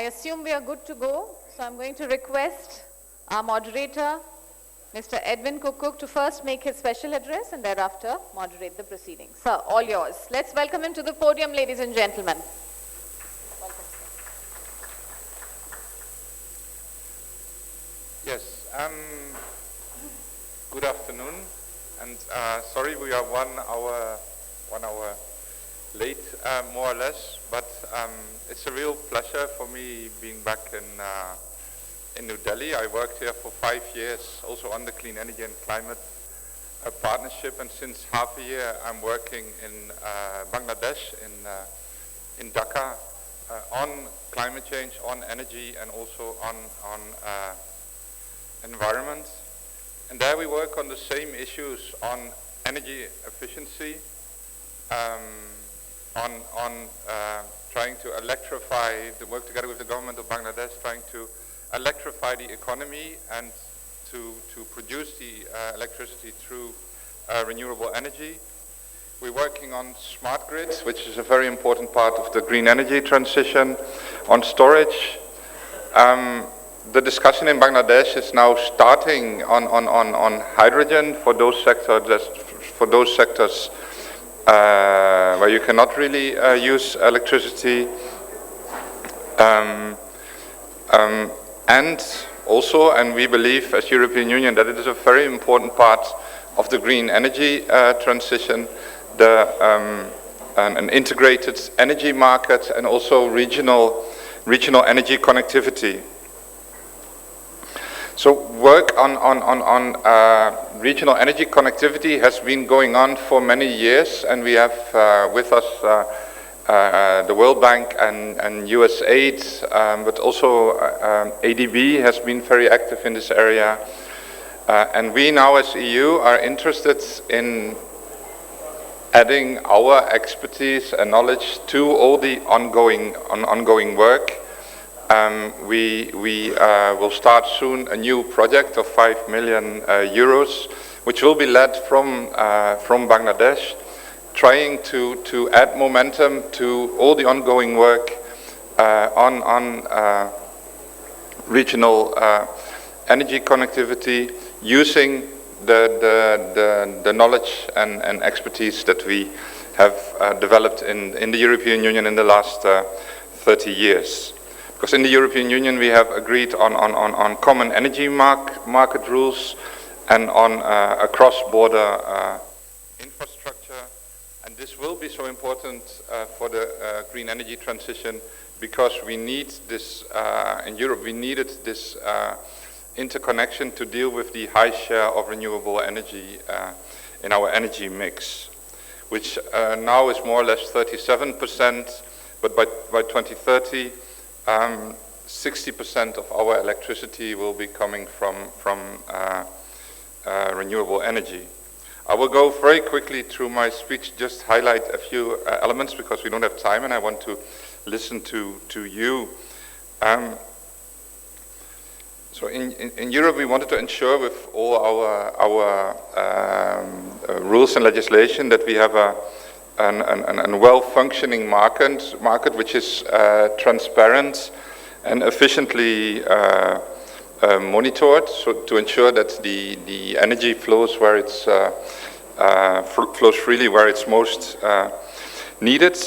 assume we are good to go, so I'm going to request our moderator, Mr. Edwin Koekkoek, to first make his special address and thereafter moderate the proceedings. Sir, all yours. Let's welcome him to the podium, ladies and gentlemen. Welcome, sir. Yes, good afternoon, and sorry we are 1 hour late, more or less, but it's a real pleasure for me being back in New Delhi. I worked here for 5 years, also on the Clean Energy and Climate Partnership, and since half a year I'm working in Bangladesh, in Dhaka, on climate change, on energy, and also on environment. And there we work on the same issues on energy efficiency, on trying to electrify, the work together with the government of Bangladesh, trying to electrify the economy and to produce the electricity through renewable energy. We're working on smart grids, which is a very important part of the green energy transition, on storage. The discussion in Bangladesh is now starting on hydrogen for those sectors where you cannot really use electricity, and also, and we believe as European Union that it is a very important part of the green energy transition, an integrated energy market, and also regional energy connectivity. So work on regional energy connectivity has been going on for many years, and we have with us the World Bank and USAID, but also ADB has been very active in this area. And we now as EU are interested in adding our expertise and knowledge to all the ongoing work. We will start soon a new project of 5 million euros, which will be led from Bangladesh, trying to add momentum to all the ongoing work on regional energy connectivity, using the knowledge and expertise that we have developed in the European Union in the last 30 years. Because in the European Union we have agreed on common energy market rules and on a cross-border infrastructure, and this will be so important for the green energy transition, because we need this, in Europe we needed this interconnection to deal with the high share of renewable energy in our energy mix, which now is more or less 37%, but by 2030 60% of our electricity will be coming from renewable energy. I will go very quickly through my speech, just highlight a few elements because we don't have time and I want to listen to you. So in Europe we wanted to ensure with all our rules and legislation that we have a well-functioning market which is transparent and efficiently monitored, so to ensure that the energy flows where it's flows freely where it's most needed.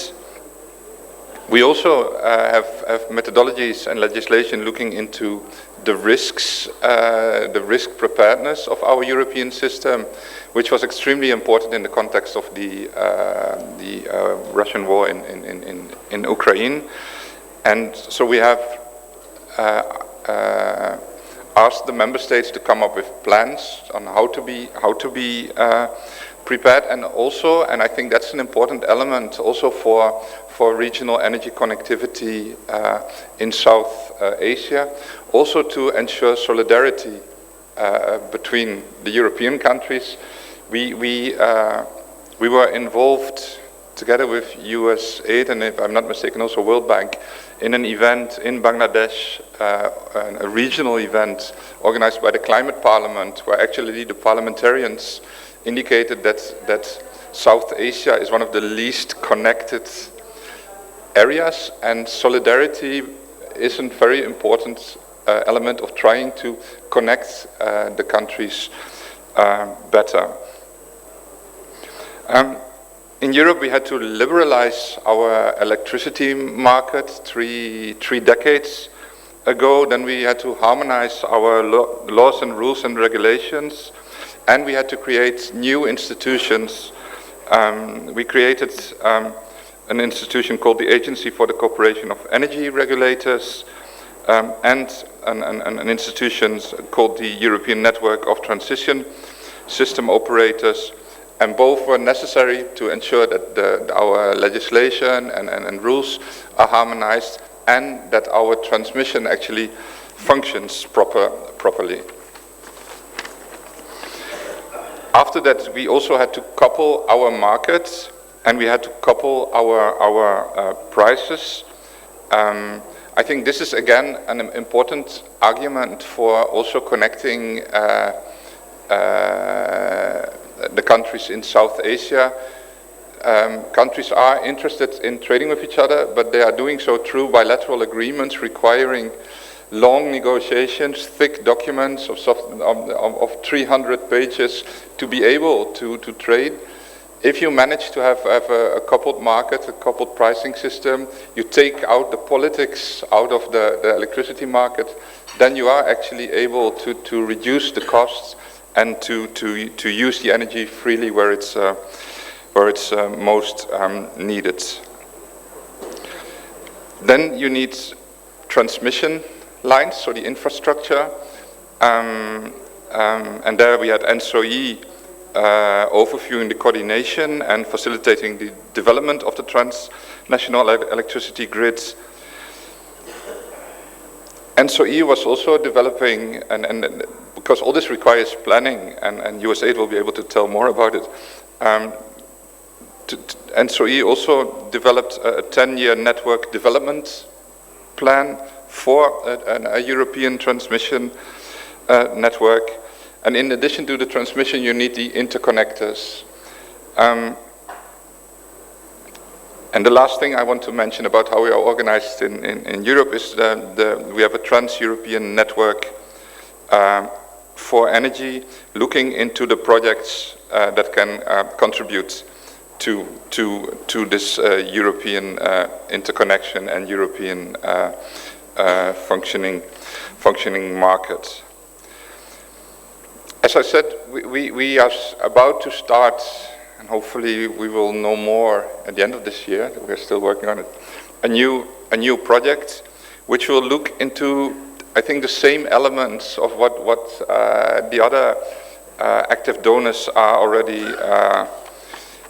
We also have methodologies and legislation looking into the risks, the risk preparedness of our European system, which was extremely important in the context of the Russian war in Ukraine. And so we have asked the member states to come up with plans on how to be prepared, and also, and I think that's an important element also for regional energy connectivity in South Asia, also to ensure solidarity between the European countries. We were involved together with USAID and, if I'm not mistaken, also World Bank, in an event in Bangladesh, a regional event organized by the Climate Parliament, where actually the parliamentarians indicated that South Asia is one of the least connected areas, and solidarity is a very important element of trying to connect the countries better. In Europe, we had to liberalize our electricity market three decades ago. Then we had to harmonize our laws and rules and regulations, and we had to create new institutions. We created an institution called the Agency for the Cooperation of Energy Regulators, and an institution called the European Network of Transition System Operators. And both were necessary to ensure that our legislation and rules are harmonized, and that our transmission actually functions properly. After that, we also had to couple our markets, and we had to couple our prices. I think this is again an important argument for also connecting the countries in South Asia. Countries are interested in trading with each other, but they are doing so through bilateral agreements requiring long negotiations, thick documents of 300 pages to be able to trade. If you manage to have a coupled market, a coupled pricing system, you take out the politics out of the electricity market, then you are actually able to reduce the costs and to use the energy freely where it's most needed. Then you need transmission lines, so the infrastructure, and there we had NSOE overviewing the coordination and facilitating the development of the transnational electricity grids. NSOE was also developing, and because all this requires planning, and USAID will be able to tell more about it. NSOE also developed a 10-year network development plan for a European transmission network. And in addition to the transmission, you need the interconnectors. And the last thing I want to mention about how we are organized in Europe is we have a trans-European network for energy, looking into the projects that can contribute to this European interconnection and European functioning market. As I said, we are about to start, and hopefully we will know more at the end of this year. We're still working on it. A new project, which will look into, I think, the same elements of what the other active donors are already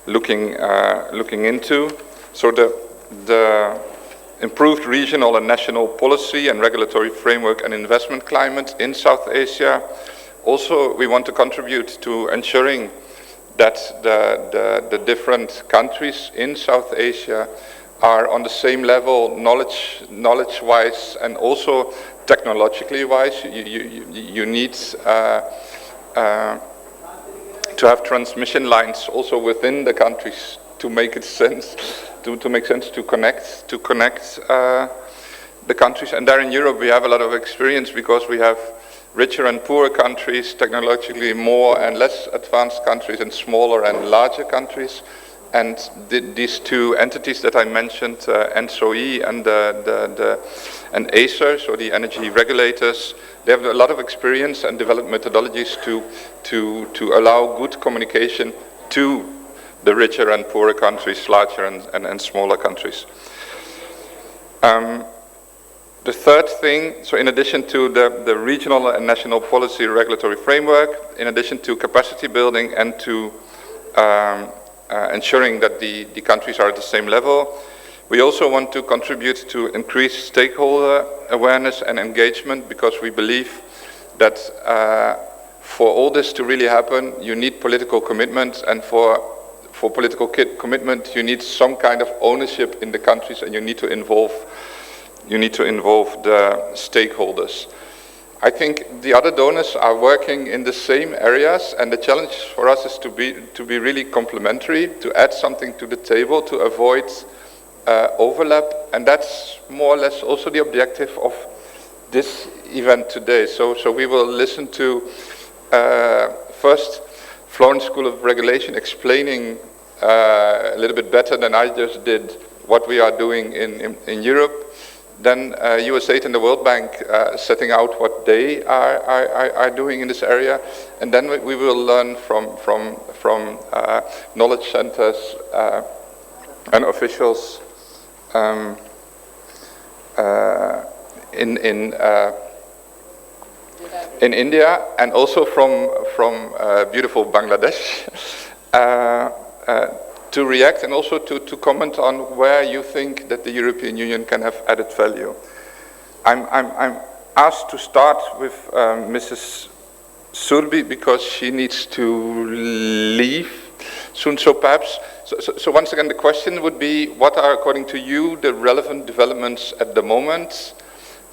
looking into. So the improved regional and national policy and regulatory framework and investment climate in South Asia. Also, we want to contribute to ensuring that the different countries in South Asia are on the same level, knowledge-wise, and also technologically-wise. You need to have transmission lines also within the countries to make it sense, to make sense to connect the countries. And there in Europe, we have a lot of experience because we have richer and poorer countries, technologically more and less advanced countries, and smaller and larger countries. And these two entities that I mentioned, NSOE and ACER, so the energy regulators, they have a lot of experience and developed methodologies to allow good communication to the richer and poorer countries, larger and smaller countries. The third thing, so in addition to the regional and national policy regulatory framework, in addition to capacity building and to ensuring that the countries are at the same level, we also want to contribute to increased stakeholder awareness and engagement, because we believe that for all this to really happen, you need political commitment, and for political commitment, you need some kind of ownership in the countries, and you need to involve the stakeholders. I think the other donors are working in the same areas, and the challenge for us is to be really complementary, to add something to the table, to avoid overlap, and that's more or less also the objective of this event today. So we will listen to first Florence School of Regulation explaining a little bit better than I just did what we are doing in Europe. Then USAID and the World Bank setting out what they are doing in this area, and then we will learn from knowledge centers and officials in India, and also from beautiful Bangladesh, to react and also to comment on where you think that the European Union can have added value. I'm asked to start with Mrs. Surbhi because she needs to leave soon. So perhaps, so once again, the question would be, what are, according to you, the relevant developments at the moment?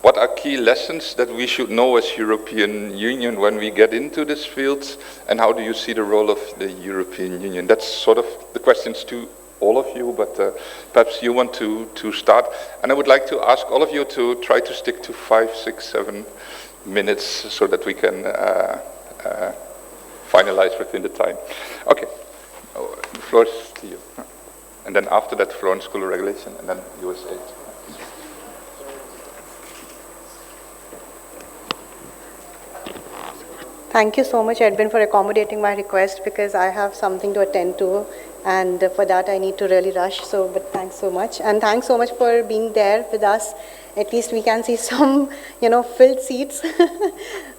What are key lessons that we should know as European Union when we get into this field? And how do you see the role of the European Union? That's sort of the questions to all of you, but perhaps you want to start. And I would like to ask all of you to try to stick to 5, 6, 7 minutes so that we can finalize within the time. Okay, the floor is to you. And then after that, Florence School of Regulation, and then USAID. Thank you so much, Edwin, for accommodating my request, because I have something to attend to, and for that I need to really rush. So, but thanks so much, and thanks so much for being there with us. At least we can see some, filled seats.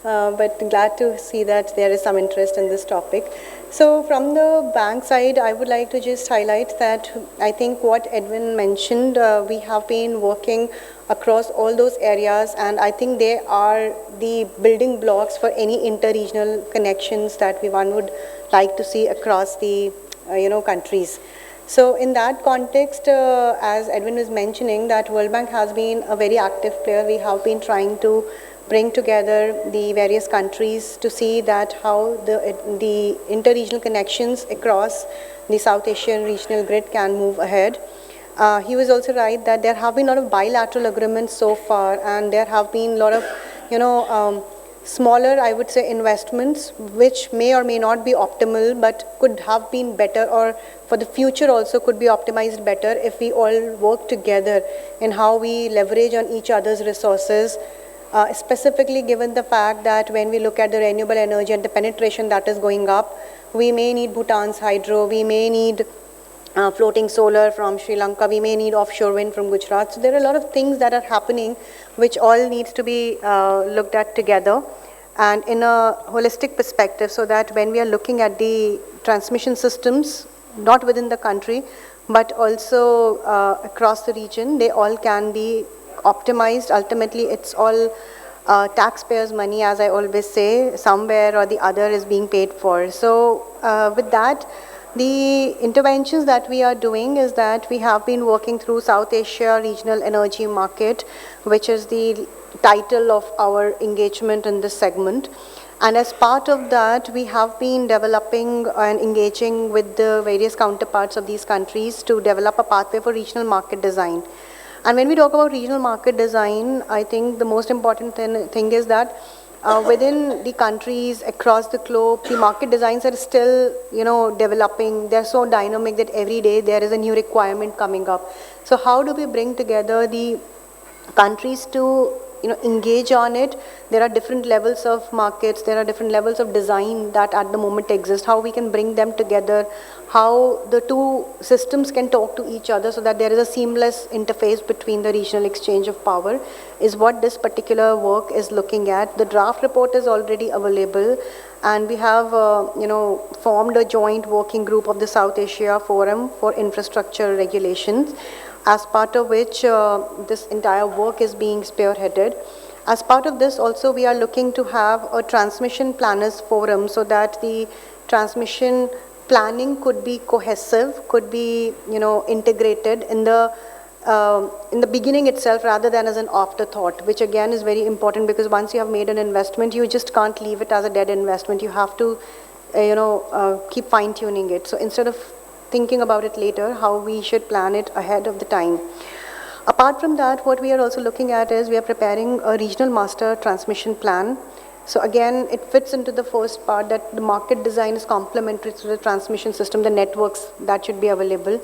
But glad to see that there is some interest in this topic. So, from the bank side, I would like to just highlight that I think what Edwin mentioned, we have been working across all those areas, and I think they are the building blocks for any inter-regional connections that one would like to see across the countries. So in that context, as Edwin was mentioning, that World Bank has been a very active player. We have been trying to bring together the various countries to see that how the inter-regional connections across the South Asian regional grid can move ahead. He was also right that there have been a lot of bilateral agreements so far, and there have been a lot of, smaller, I would say, investments, which may or may not be optimal, but could have been better, or for the future also could be optimized better if we all work together in how we leverage on each other's resources, specifically given the fact that when we look at the renewable energy and the penetration that is going up, we may need Bhutan's hydro, we may need floating solar from Sri Lanka, we may need offshore wind from Gujarat. So there are a lot of things that are happening which all needs to be looked at together and in a holistic perspective, so that when we are looking at the transmission systems, not within the country, but also across the region, they all can be optimized. Ultimately, it's all taxpayers' money, as I always say, somewhere or the other is being paid for. So with that, the interventions that we are doing is that we have been working through South Asia Regional Energy Market, which is the title of our engagement in this segment. And as part of that, we have been developing and engaging with the various counterparts of these countries to develop a pathway for regional market design. And when we talk about regional market design, I think the most important thing is that within the countries across the globe, the market designs are still, developing. They're so dynamic that every day there is a new requirement coming up. So how do we bring together the countries to, engage on it? There are different levels of markets. There are different levels of design that at the moment exist. How we can bring them together, how the two systems can talk to each other so that there is a seamless interface between the regional exchange of power is what this particular work is looking at. The draft report is already available, and we have, formed a joint working group of the South Asia Forum for Infrastructure Regulations, as part of which this entire work is being spearheaded. As part of this also, we are looking to have a transmission planners forum so that the transmission planning could be cohesive, could be, integrated in the beginning itself rather than as an afterthought, which again is very important, because once you have made an investment, you just can't leave it as a dead investment. You have to, keep fine-tuning it. So instead of thinking about it later, how we should plan it ahead of the time. Apart from that, what we are also looking at is we are preparing a regional master transmission plan. So again, it fits into the first part that the market design is complementary to the transmission system, the networks that should be available,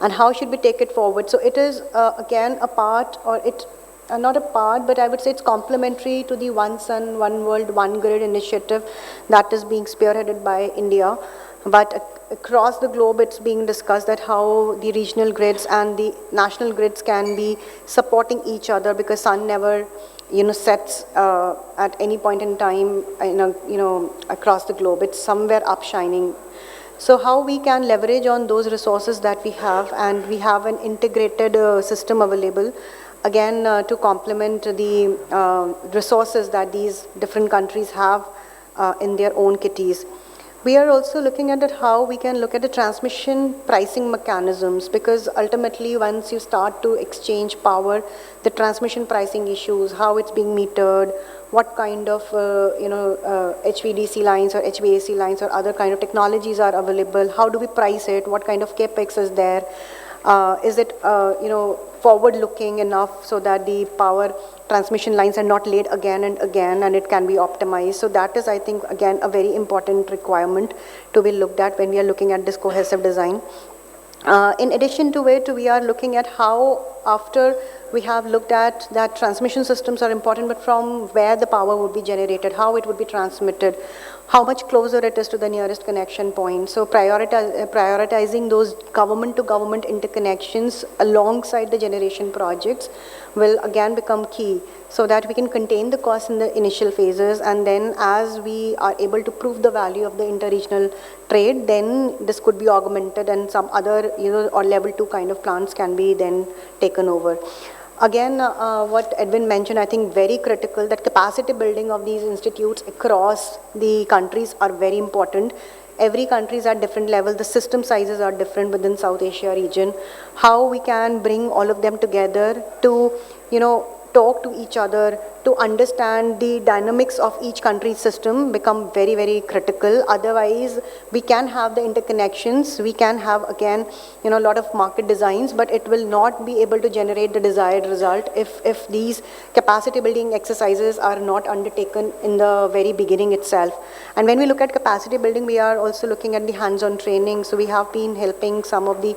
and how should we take it forward. So it is again a part, or it not a part, but I would say it's complementary to the One Sun, One World, One Grid initiative that is being spearheaded by India. But across the globe, it's being discussed that how the regional grids and the national grids can be supporting each other, because sun never, sets at any point in time, across the globe. It's somewhere upshining. So how we can leverage on those resources that we have, and we have an integrated system available, again, to complement the resources that these different countries have in their own kitties. We are also looking at how we can look at the transmission pricing mechanisms, because ultimately once you start to exchange power, the transmission pricing issues, how it's being metered, what kind of HVDC lines or HVAC lines or other kind of technologies are available, how do we price it, what kind of capex is there, is it forward looking enough so that the power transmission lines are not laid again and again, and it can be optimized. So that is, I think, again, a very important requirement to be looked at when we are looking at this cohesive design. In addition to it, we are looking at how, after we have looked at that transmission systems are important, but from where the power would be generated, how it would be transmitted, how much closer it is to the nearest connection point. So prioritizing those government-to-government interconnections alongside the generation projects will again become key, so that we can contain the costs in the initial phases, and then as we are able to prove the value of the interregional trade, then this could be augmented, and some other, or level 2 kind of plants can be then taken over. Again, what Edwin mentioned, I think very critical, that capacity building of these institutes across the countries are very important. Every country is at different levels, the system sizes are different within South Asia region. How we can bring all of them together to, talk to each other, to understand the dynamics of each country's system become very, very critical. Otherwise, we can have the interconnections, we can have, again, a lot of market designs, but it will not be able to generate the desired result if these capacity building exercises are not undertaken in the very beginning itself. And when we look at capacity building, we are also looking at the hands-on training. So we have been helping some of the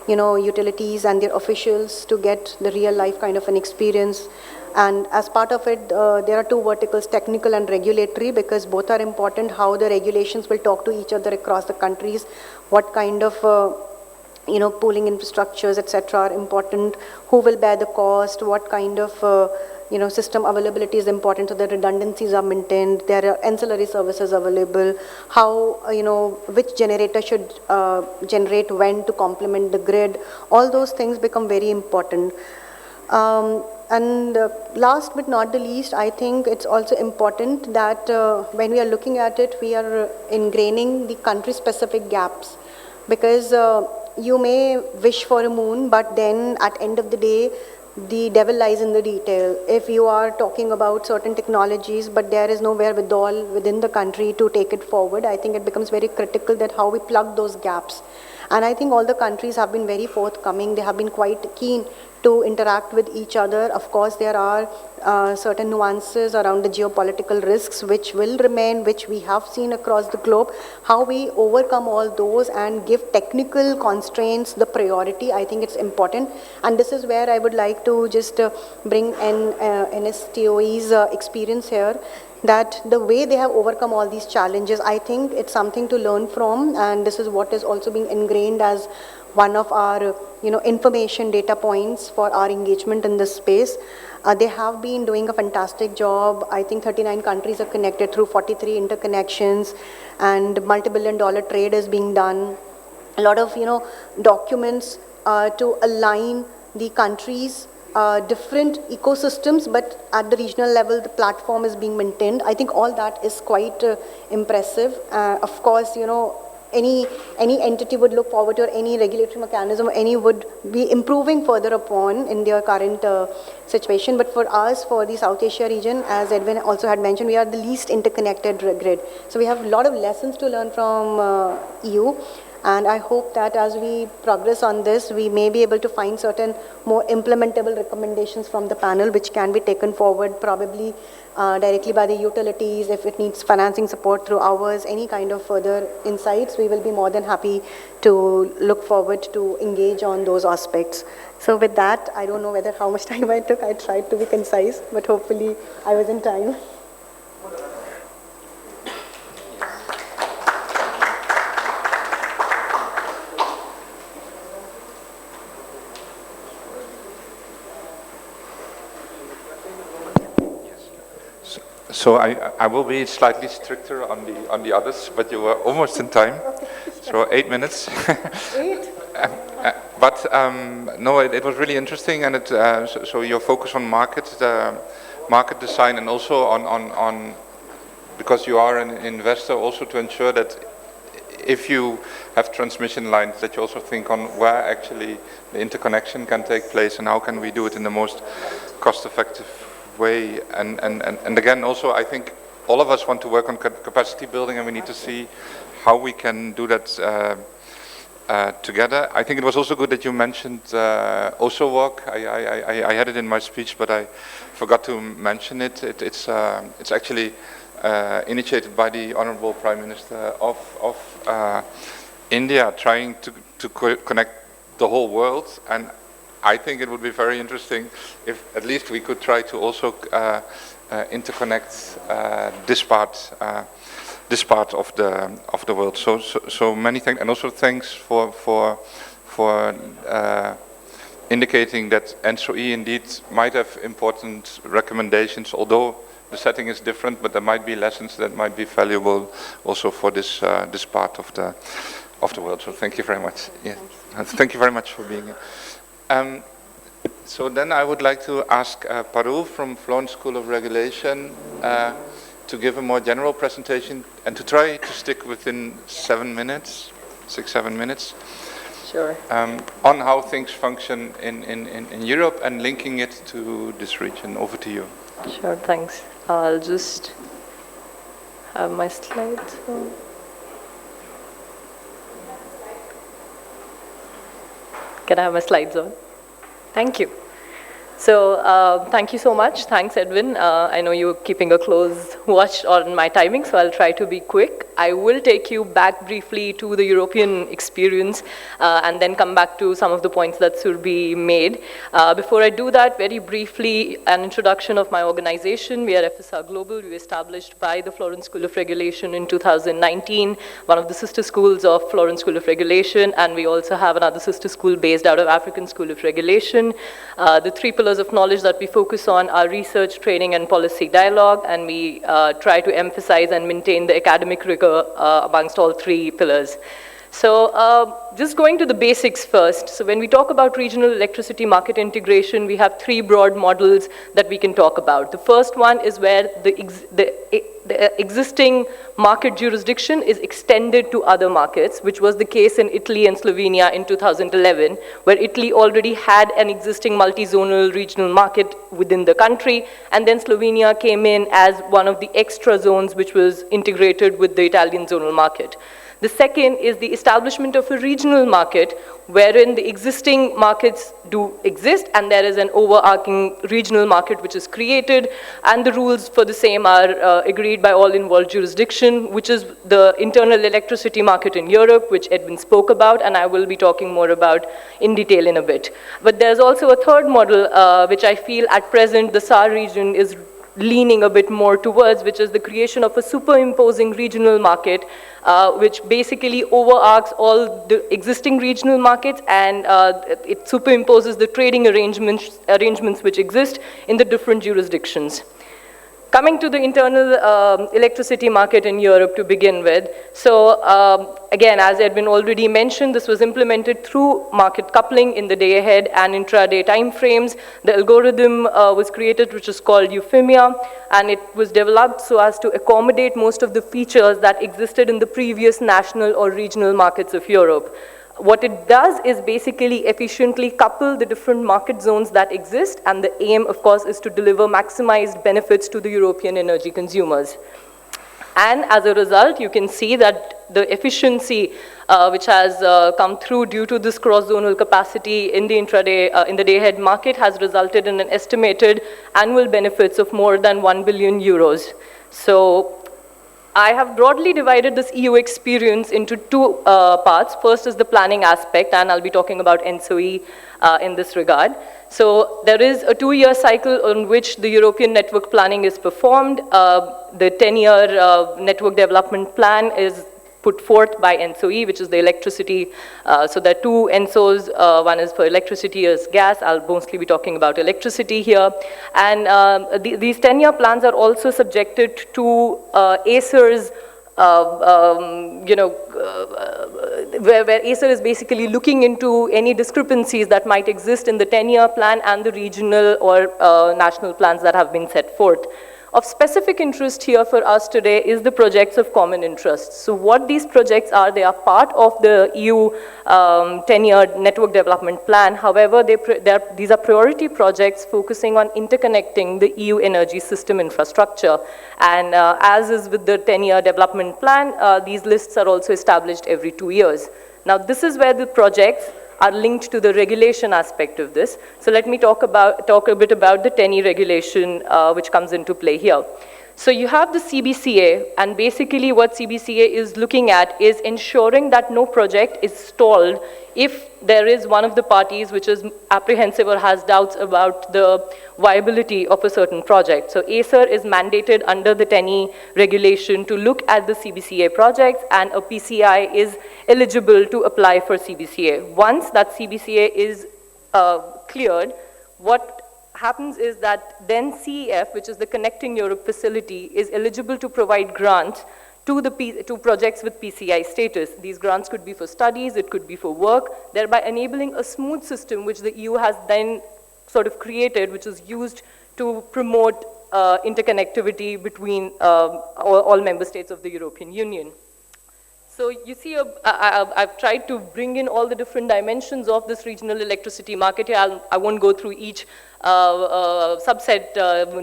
utilities and their officials to get the real life kind of an experience. And as part of it, there are two verticals, technical and regulatory, because both are important. How the regulations will talk to each other across the countries, what kind of pooling infrastructures, etc. are important, who will bear the cost, what kind of system availability is important, so the redundancies are maintained, there are ancillary services available, how, which generator should generate when to complement the grid. All those things become very important. And last but not the least, I think it's also important that when we are looking at it, we are ingraining the country-specific gaps, because you may wish for a moon, but then at end of the day, the devil lies in the detail. If you are talking about certain technologies, but there is no wherewithal within the country to take it forward, I think it becomes very critical that how we plug those gaps. And I think all the countries have been very forthcoming. They have been quite keen to interact with each other. Of course, there are certain nuances around the geopolitical risks which will remain, which we have seen across the globe. How we overcome all those and give technical constraints the priority, I think it's important. And this is where I would like to just bring in NSTOE's experience here, that the way they have overcome all these challenges, I think it's something to learn from, and this is what is also being ingrained as one of our information data points for our engagement in this space. They have been doing a fantastic job. I think 39 countries are connected through 43 interconnections, and multi-billion-dollar trade is being done. A lot of documents to align the countries' different ecosystems, but at the regional level, the platform is being maintained. I think all that is quite impressive. Of course, any entity would look forward to, or any regulatory mechanism, any would be improving further upon in their current situation. But for us, for the South Asia region, as Edwin also had mentioned, we are the least interconnected grid. So we have a lot of lessons to learn from EU. And I hope that as we progress on this, we may be able to find certain more implementable recommendations from the panel, which can be taken forward probably directly by the utilities. If it needs financing support through ours, any kind of further insights, we will be more than happy to look forward to engage on those aspects. So with that, I don't know whether how much time I took. I tried to be concise, but hopefully I was in time. So I will be slightly stricter on the others, but you were almost in time. So 8 minutes. 8? But no, it was really interesting, and so your focus on market design, and also on because you are an investor, also to ensure that if you have transmission lines, that you also think on where actually the interconnection can take place and how can we do it in the most cost-effective way. And again, also I think all of us want to work on capacity building, and we need to see how we can do that together. I think it was also good that you mentioned OSO work. I had it in my speech, but I forgot to mention it. It's actually initiated by the Honorable Prime Minister of India, trying to connect the whole world. And I think it would be very interesting if at least we could try to also interconnect this part of the world. So many thanks, and also thanks for indicating that NSOE indeed might have important recommendations, although the setting is different, but there might be lessons that might be valuable also for this this part of the world. So thank you very much. Yeah. Thank you very much for being here. So then I would like to ask Parul from Florence School of Regulation to give a more general presentation and to try to stick within 7 minutes, 6-7 minutes. Sure. On how things function in Europe and linking it to this region. Over to you. Sure, thanks. I'll just have my slides on. Can I have my slides on? Thank you. So thank you so much. Thanks, Edwin. I know you're keeping a close watch on my timing, so I'll try to be quick. I will take you back briefly to the European experience and then come back to some of the points that Surbhi made. Before I do that, very briefly, an introduction of my organization. We are FSR Global. We were established by the Florence School of Regulation in 2019, one of the sister schools of Florence School of Regulation, and we also have another sister school based out of African School of Regulation. The three pillars of knowledge that we focus on are research, training, and policy dialogue, and we try to emphasize and maintain the academic rigor amongst all three pillars. So just going to the basics first. So when we talk about regional electricity market integration, we have three broad models that we can talk about. The first one is where the existing market jurisdiction is extended to other markets, which was the case in Italy and Slovenia in 2011, where Italy already had an existing multi-zonal regional market within the country, and then Slovenia came in as one of the extra zones which was integrated with the Italian zonal market. The second is the establishment of a regional market wherein the existing markets do exist and there is an overarching regional market which is created, and the rules for the same are agreed by all involved jurisdiction, which is the internal electricity market in Europe, which Edwin spoke about, and I will be talking more about in detail in a bit. But there's also a third model which I feel at present the SAR region is leaning a bit more towards, which is the creation of a superimposing regional market, which basically overarches all the existing regional markets, and it superimposes the trading arrangements which exist in the different jurisdictions. Coming to the internal electricity market in Europe to begin with. So again, as Edwin already mentioned, this was implemented through market coupling in the day-ahead and intraday timeframes. The algorithm was created, which is called Euphemia, and it was developed so as to accommodate most of the features that existed in the previous national or regional markets of Europe. What it does is basically efficiently couple the different market zones that exist, and the aim, of course, is to deliver maximized benefits to the European energy consumers. And as a result, you can see that the efficiency which has come through due to this cross-zonal capacity in the intraday, in the day-ahead market, has resulted in an estimated annual benefits of more than 1 billion euros. So I have broadly divided this EU experience into two parts. First is the planning aspect, and I'll be talking about NSOE in this regard. So there is a 2-year cycle on which the European network planning is performed. The 10-year network development plan is put forth by NSOE, which is the electricity. So there are two NSOs. One is for electricity, as gas. I'll mostly be talking about electricity here. And these 10-year plans are also subjected to ACER's, where ACER is basically looking into any discrepancies that might exist in the 10-year plan and the regional or national plans that have been set forth. Of specific interest here for us today is the projects of common interest. So what these projects are, they are part of the EU 10-year network development plan. However, these are priority projects focusing on interconnecting the EU energy system infrastructure. And as is with the 10-year development plan, these lists are also established every 2 years. Now, this is where the projects are linked to the regulation aspect of this. So let me talk a bit about the 10E regulation which comes into play here. So you have the CBCA, and basically what CBCA is looking at is ensuring that no project is stalled if there is one of the parties which is apprehensive or has doubts about the viability of a certain project. So ACER is mandated under the 10E regulation to look at the CBCA projects, and a PCI is eligible to apply for CBCA. Once that CBCA is cleared, what happens is that then CEF, which is the Connecting Europe facility, is eligible to provide grants to projects with PCI status. These grants could be for studies, it could be for work, thereby enabling a smooth system which the EU has then sort of created, which is used to promote interconnectivity between all member states of the European Union. So you see, I've tried to bring in all the different dimensions of this regional electricity market here. I won't go through each subset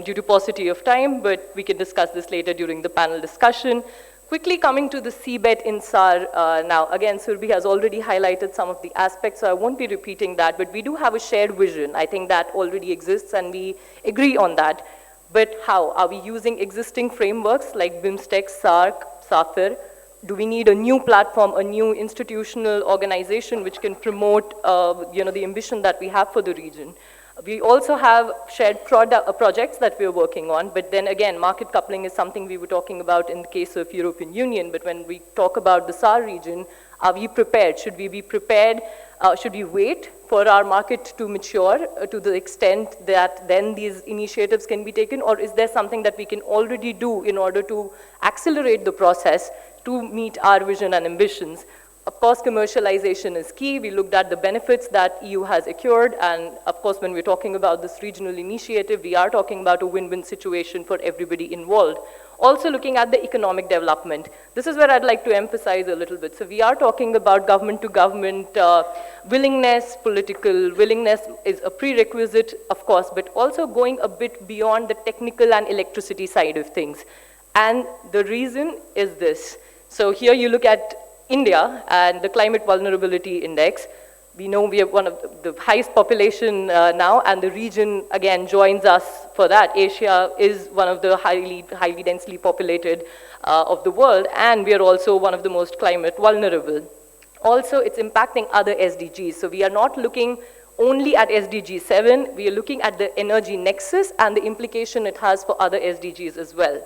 due to paucity of time, but we can discuss this later during the panel discussion. Quickly coming to the CBET in SAR now. Again, Surbhi has already highlighted some of the aspects, so I won't be repeating that, but we do have a shared vision. I think that already exists, and we agree on that. But how? Are we using existing frameworks like BIMSTEC, SARC, SAFIR? Do we need a new platform, a new institutional organization which can promote the ambition that we have for the region? We also have shared projects that we're working on, but then again, market coupling is something we were talking about in the case of European Union, but when we talk about the SAR region, are we prepared? Should we be prepared? Should we wait for our market to mature to the extent that then these initiatives can be taken, or is there something that we can already do in order to accelerate the process to meet our vision and ambitions? Of course, commercialization is key. We looked at the benefits that EU has accrued, and of course, when we're talking about this regional initiative, we are talking about a win-win situation for everybody involved. Also looking at the economic development. This is where I'd like to emphasize a little bit. So we are talking about government-to-government willingness, political willingness is a prerequisite, of course, but also going a bit beyond the technical and electricity side of things. And the reason is this. So here you look at India and the Climate Vulnerability Index. We know we have one of the highest population now, and the region, again, joins us for that. Asia is one of the highly densely populated of the world, and we are also one of the most climate vulnerable. Also, it's impacting other SDGs. So we are not looking only at SDG 7, we are looking at the energy nexus and the implication it has for other SDGs as well.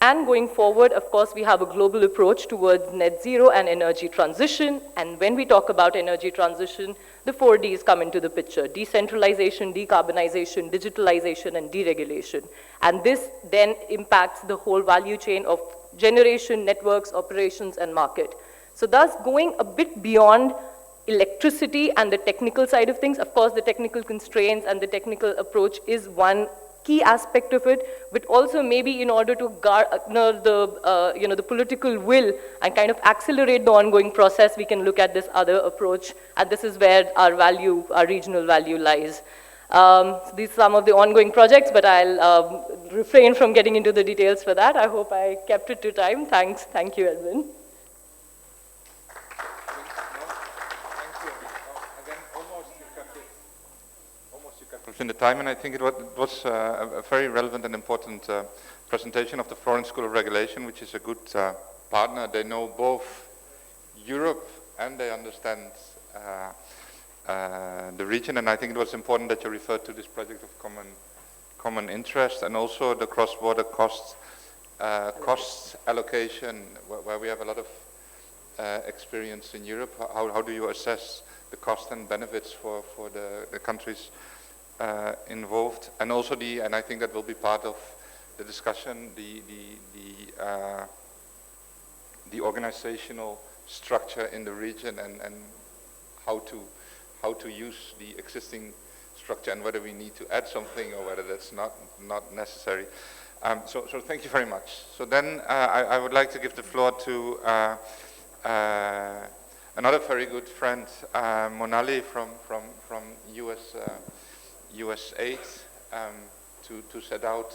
And going forward, of course, we have a global approach towards net zero and energy transition. And when we talk about energy transition, the 4 Ds come into the picture: decentralization, decarbonization, digitalization, and deregulation. And this then impacts the whole value chain of generation, networks, operations, and market. So thus, going a bit beyond electricity and the technical side of things, of course, the technical constraints and the technical approach is one key aspect of it, but also maybe in order to garner the political will and kind of accelerate the ongoing process, we can look at this other approach, and this is where our value, our regional value lies. These are some of the ongoing projects, but I'll refrain from getting into the details for that. I hope I kept it to time. Thanks. Thank you, Edwin. the time, and I think it was a very relevant and important presentation of the Florence School of Regulation, which is a good partner. They know both Europe and they understand the region, and I think it was important that you referred to this project of common interest, and also the cross-border cost allocation, where we have a lot of experience in Europe. How do you assess the cost and benefits for the countries involved, and also and I think that will be part of the discussion, the organizational structure in the region, and how to use the existing structure, and whether we need to add something or whether that's not necessary. So thank you very much. So then I would like to give the floor to another very good friend, Monali from USAID, to set out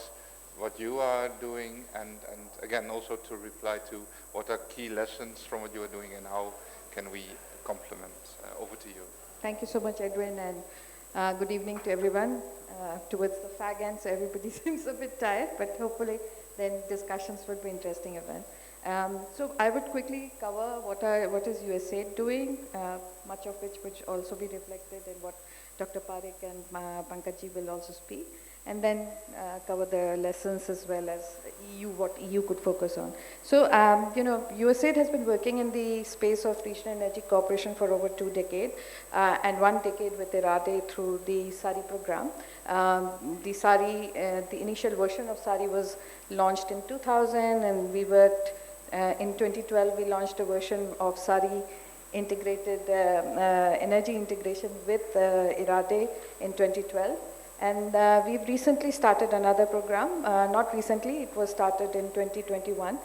what you are doing, and again also to reply to what are key lessons from what you are doing and how can we complement. Over to you. Thank you so much, Edwin, and good evening to everyone. Towards the fag end, so everybody seems a bit tired, but hopefully then discussions would be interesting again. So I would quickly cover what is USAID doing, much of which also be reflected in what Dr. Parikh and Pankaj will also speak, and then cover the lessons as well as what EU could focus on. So, USAID has been working in the space of regional energy cooperation for over 2 decades, and 1 decade with IRADe through the SARI program. The SARI, the initial version of SARI was launched in 2000, and we worked in 2012, we launched a version of SARI integrated energy integration with IRADe in 2012. And we've recently started another program, not recently, it was started in 2021,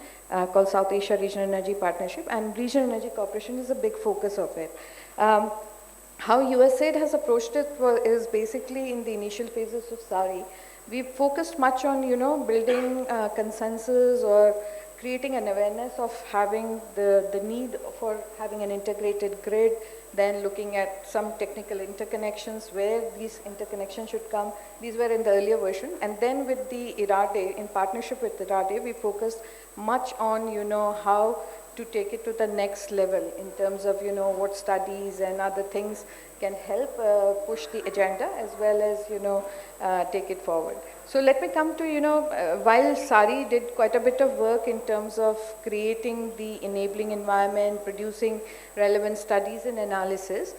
called South Asia Regional Energy Partnership, and regional energy cooperation is a big focus of it. How USAID has approached it is basically in the initial phases of SARI. We've focused much on, building consensus or creating an awareness of having the need for having an integrated grid, then looking at some technical interconnections, where these interconnections should come. These were in the earlier version. And then with the IRADe, in partnership with IRADe, we focused much on, how to take it to the next level in terms of, what studies and other things can help push the agenda as well as, take it forward. So let me come to, while SARI did quite a bit of work in terms of creating the enabling environment, producing relevant studies and analysis,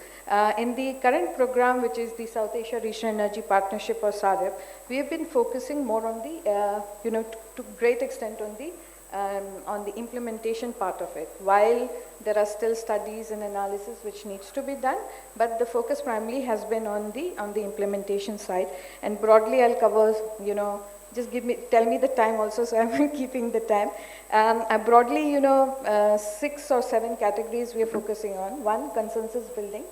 in the current program, which is the South Asia Regional Energy Partnership or SAREP, we have been focusing more on the, to great extent on the implementation part of it. While there are still studies and analysis which needs to be done, but the focus primarily has been on the implementation side. And broadly, I'll cover, just tell me the time also, so I'm keeping the time. Broadly, 6 or 7 categories we are focusing on. 1, consensus building.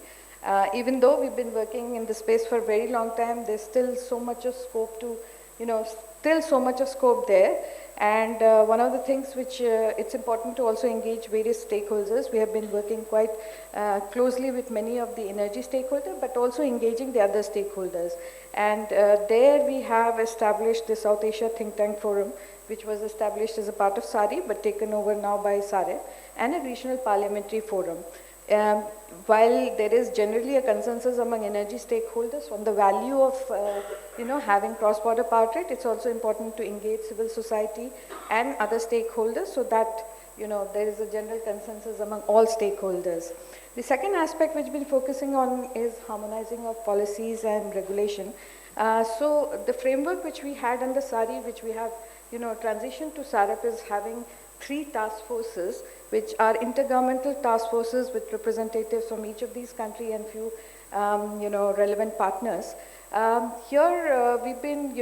Even though we've been working in the space for a very long time, there's still so much of scope to, still so much of scope there. And one of the things which it's important to also engage various stakeholders. We have been working quite closely with many of the energy stakeholders, but also engaging the other stakeholders. And there we have established the South Asia Think Tank Forum, which was established as a part of SARI, but taken over now by SAREP, and a regional parliamentary forum. While there is generally a consensus among energy stakeholders on the value of, having cross-border power trade, it's also important to engage civil society and other stakeholders so that, there is a general consensus among all stakeholders. The second aspect which we've been focusing on is harmonizing of policies and regulation. So the framework which we had under SARI, which we have, transitioned to SAREP, is having 3 task forces, which are intergovernmental task forces with representatives from each of these countries and few, relevant partners. Here we've been,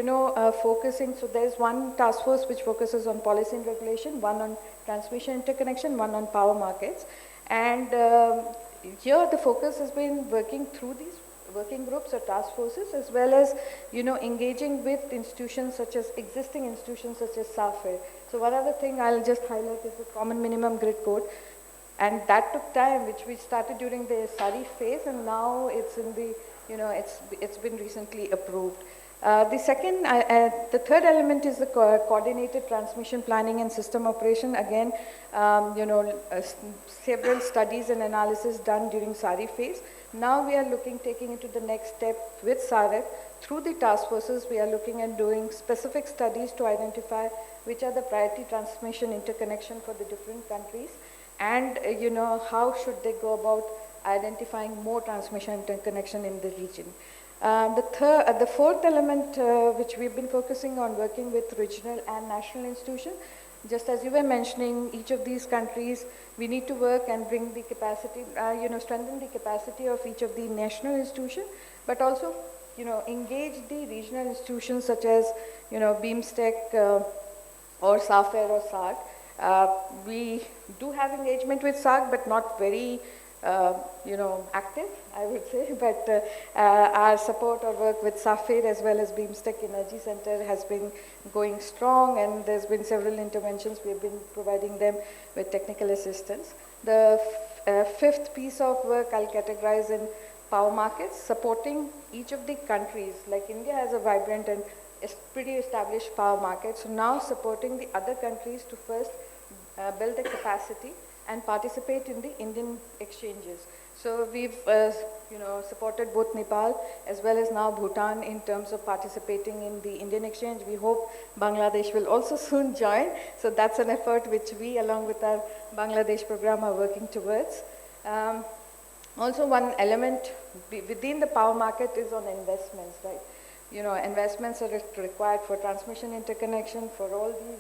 focusing, so there's one task force which focuses on policy and regulation, one on transmission interconnection, one on power markets. And here the focus has been working through these working groups or task forces, as well as, engaging with institutions such as existing institutions such as SAFIR. So one other thing I'll just highlight is the Common Minimum Grid Code. And that took time, which we started during the SARI phase, and now it's in the it's been recently approved. The third element is the coordinated transmission planning and system operation. Again, several studies and analysis done during SARI phase. Now we are taking it to the next step with SAREF. Through the task forces, we are looking at doing specific studies to identify which are the priority transmission interconnection for the different countries, and how should they go about identifying more transmission interconnection in the region. The fourth element which we've been focusing on, working with regional and national institutions. Just as you were mentioning, each of these countries, we need to work and bring the capacity, strengthen the capacity of each of the national institutions, but also, engage the regional institutions such as, BIMSTEC or SAFER or SARC. We do have engagement with SARC, but not very active, I would say, but our support or work with SAFER as well as BIMSTEC Energy Center has been going strong, and there's been several interventions. We've been providing them with technical assistance. The fifth piece of work I'll categorize in power markets, supporting each of the countries. Like India has a vibrant and pretty established power market, so now supporting the other countries to first build the capacity and participate in the Indian exchanges. So we've supported both Nepal as well as now Bhutan in terms of participating in the Indian exchange. We hope Bangladesh will also soon join. So that's an effort which we, along with our Bangladesh program, are working towards. Also, one element within the power market is on investments, right? Investments are required for transmission interconnection, for all these.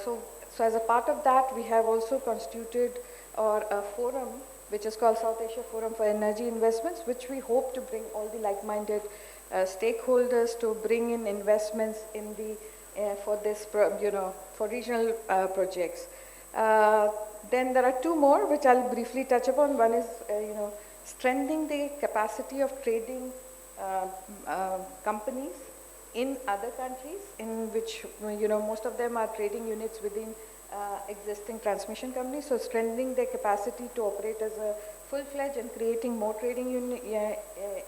So as a part of that, we have also constituted a forum which is called South Asia Forum for Energy Investments, which we hope to bring all the like-minded stakeholders to bring in investments in the for regional projects. Then there are two more which I'll briefly touch upon. One is strengthening the capacity of trading companies in other countries, in which most of them are trading units within existing transmission companies. So strengthening their capacity to operate as a full-fledged and creating more trading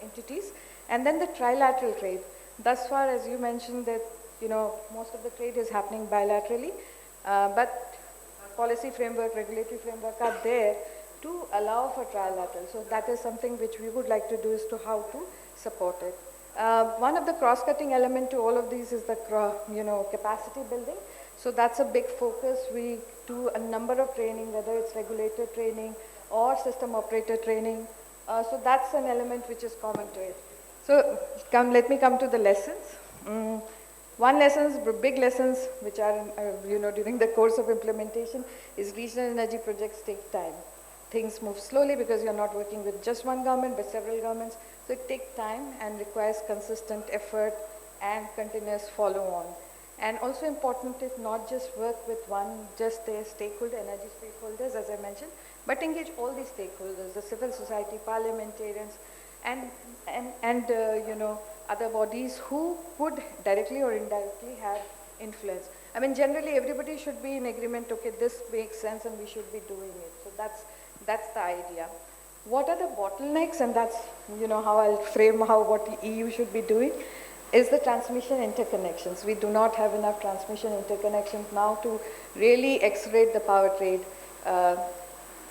entities. And then the trilateral trade. Thus far, as you mentioned, that most of the trade is happening bilaterally, but policy framework, regulatory framework are there to allow for trilateral. So that is something which we would like to do, is to how to support it. One of the cross-cutting element to all of these is the capacity building. So that's a big focus. We do a number of training, whether it's regulator training or system operator training. So that's an element which is common to it. So let me come to the lessons. Big lessons which are during the course of implementation is regional energy projects take time. Things move slowly because you're not working with just one government but several governments. So it takes time and requires consistent effort and continuous follow-on. And also important is not just work with just the stakeholder, energy stakeholders, as I mentioned, but engage all the stakeholders, the civil society, parliamentarians, and other bodies who would directly or indirectly have influence. I mean, generally everybody should be in agreement, okay, this makes sense and we should be doing it. So that's the idea. What are the bottlenecks, and that's how I'll frame what the EU should be doing, is the transmission interconnections. We do not have enough transmission interconnections now to really accelerate the power trade.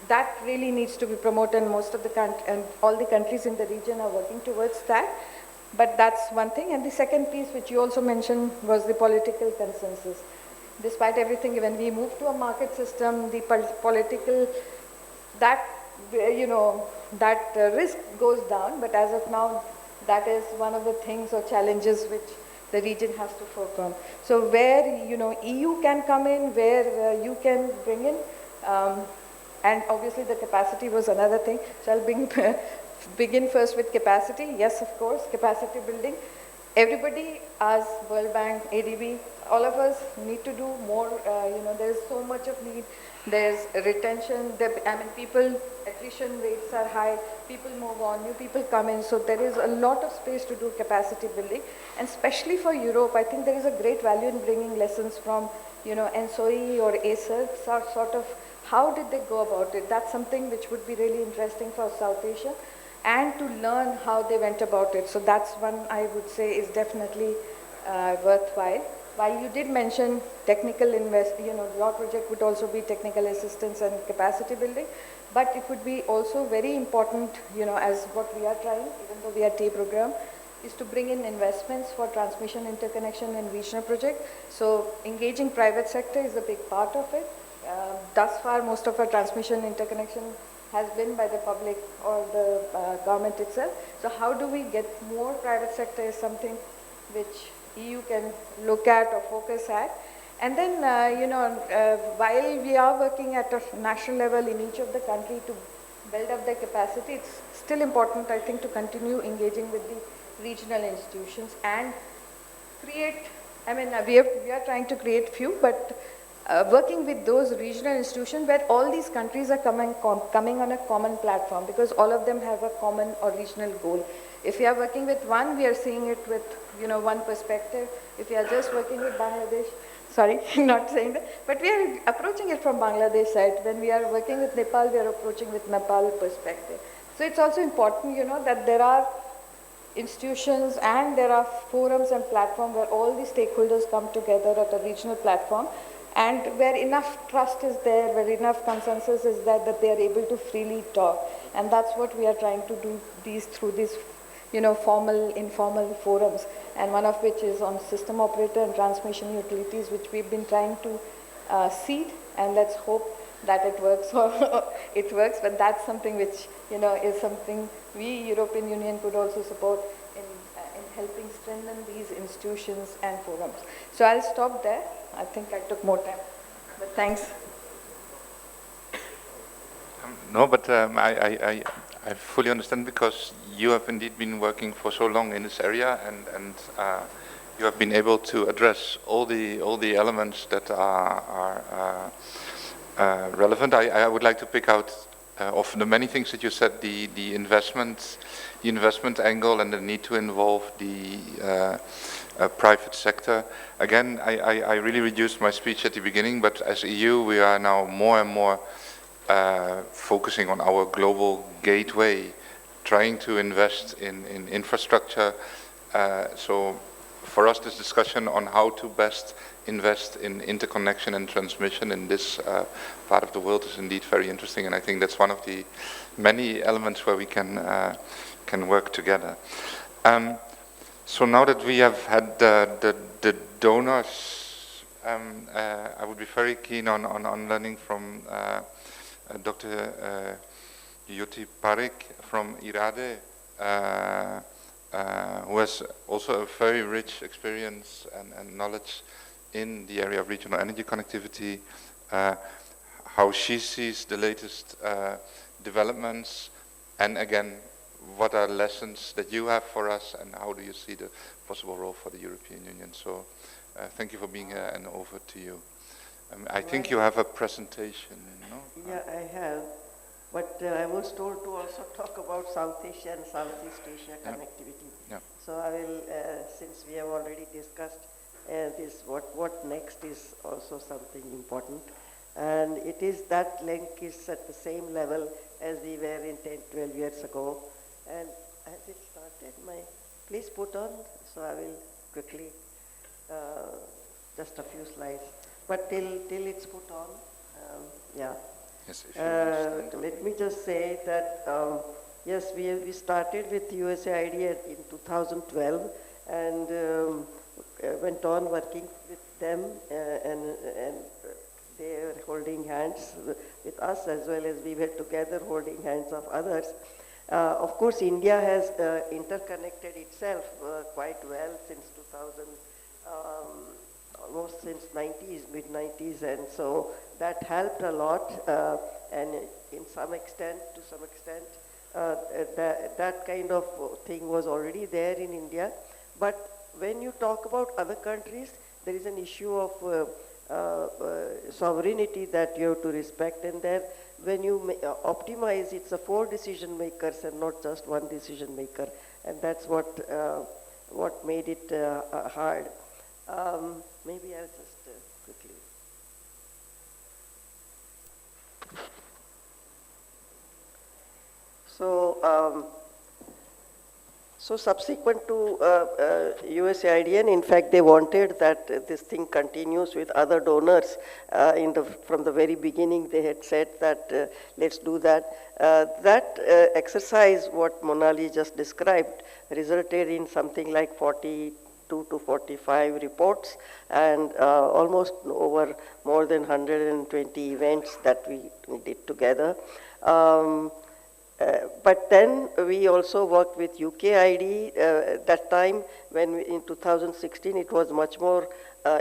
That really needs to be promoted, and most of and all the countries in the region are working towards that. But that's one thing. And the second piece, which you also mentioned, was the political consensus. Despite everything, when we move to a market system, the political, that risk goes down. But as of now, that is one of the things or challenges which the region has to focus on. So where EU can come in, where you can bring in, and obviously the capacity was another thing. So I'll begin first with capacity. Yes, of course, capacity building. Everybody, as World Bank, ADB, all of us need to do more. There's so much of need. There's retention. People, attrition rates are high. People move on. New people come in. So there is a lot of space to do capacity building. And especially for Europe, I think there is a great value in bringing lessons from, NSOE or ACER, sort of how did they go about it. That's something which would be really interesting for South Asia. and to learn how they went about it. So that's one I would say is definitely worthwhile. While you did mention technical your project would also be technical assistance and capacity building, but it would be also very important, as what we are trying, even though we are T program, is to bring in investments for transmission, interconnection and regional project. So engaging private sector is a big part of it. Thus far, most of our transmission interconnection has been by the public or the government itself. So how do we get more private sector is something which EU can look at or focus at. And then, while we are working at a national level in each of the country to build up their capacity, it's still important, I think, to continue engaging with the regional institutions and create, we are trying to create few, but working with those regional institutions where all these countries are coming on a common platform, because all of them have a common or regional goal. If we are working with one, we are seeing it with one perspective. If we are just working with Bangladesh, sorry, not saying that, but we are approaching it from Bangladesh side. When we are working with Nepal, we are approaching with Nepal perspective. So it's also important, that there are institutions and there are forums and platforms where all the stakeholders come together at a regional platform, and where enough trust is there, where enough consensus is there, that they are able to freely talk. And that's what we are trying to do through these formal, informal forums, and one of which is on system operator and transmission utilities, which we've been trying to seed, and let's hope that it works or it works, but that's something which, is something we, European Union, could also support in helping strengthen these institutions and forums. So I'll stop there. I think I took more time, but thanks. No, but I fully understand, because you have indeed been working for so long in this area, and you have been able to address all the elements that are relevant. I would like to pick out of the many things that you said, the investment angle and the need to involve the private sector. Again, I really reduced my speech at the beginning, but as EU, we are now more and more focusing on our global gateway, trying to invest in infrastructure. So for us, this discussion on how to best invest in interconnection and transmission in this part of the world is indeed very interesting, and I think that's one of the many elements where we can work together. So now that we have had the donors, I would be very keen on learning from Dr. Jyoti Parikh from IRADe, who has also a very rich experience and knowledge in the area of regional energy connectivity, how she sees the latest developments, and again, what are lessons that you have for us, and how do you see the possible role for the European Union? So thank you for being here, and over to you. I think you have a presentation, no? Yeah, I have. But I was told to also talk about South Asia and Southeast Asia connectivity. Yeah. So I will, since we have already discussed this, what next is also something important. And it is that link is at the same level as we were in 10, 12 years ago. And has it started? Please put on, so I will quickly, just a few slides. But till it's put on, yeah. Yes, Let me just say that, yes, we started with USAID in 2012 and went on working with them, and they were holding hands with us, as well as we were together holding hands of others. Of course, India has interconnected itself quite well since 2000, almost since 90s, mid-90s, and so that helped a lot, and to some extent, that kind of thing was already there in India. But when you talk about other countries, there is an issue of sovereignty that you have to respect, and there, when you optimize, it's a 4 decision makers and not just 1 decision maker, and that's what made it hard. Maybe I'll just quickly. So So subsequent to USAID, and in fact they wanted that this thing continues with other donors. From the very beginning they had said that let's do that. That exercise, what Monali just described, resulted in something like 42 to 45 reports and almost over more than 120 events that we did together. But then we also worked with UKID. That time, when in 2016, it was much more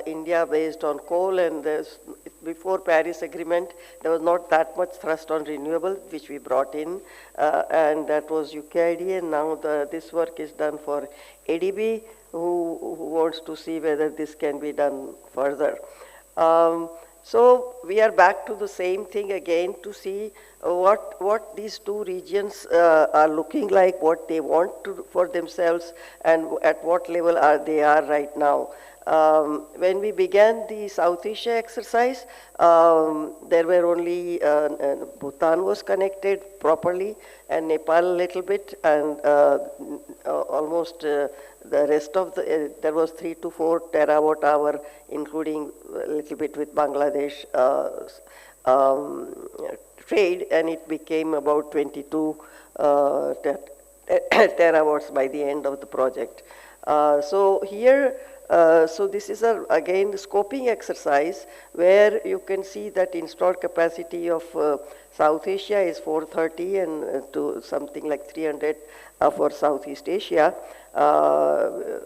India based on coal, and before Paris Agreement, there was not that much thrust on renewable, which we brought in, and that was UKID. And now this work is done for ADB, who wants to see whether this can be done further. So we are back to the same thing again to see what these two regions are looking like, what they want for themselves, and at what level they are right now. When we began the South Asia exercise, there were only, Bhutan was connected properly, and Nepal a little bit, and almost the rest of there was 3 to 4 terawatt hour, including a little bit with Bangladesh trade, and it became about 22 terawatts by the end of the project. So here, so this is again the scoping exercise where you can see that installed capacity of South Asia is 430 and to something like 300 for Southeast Asia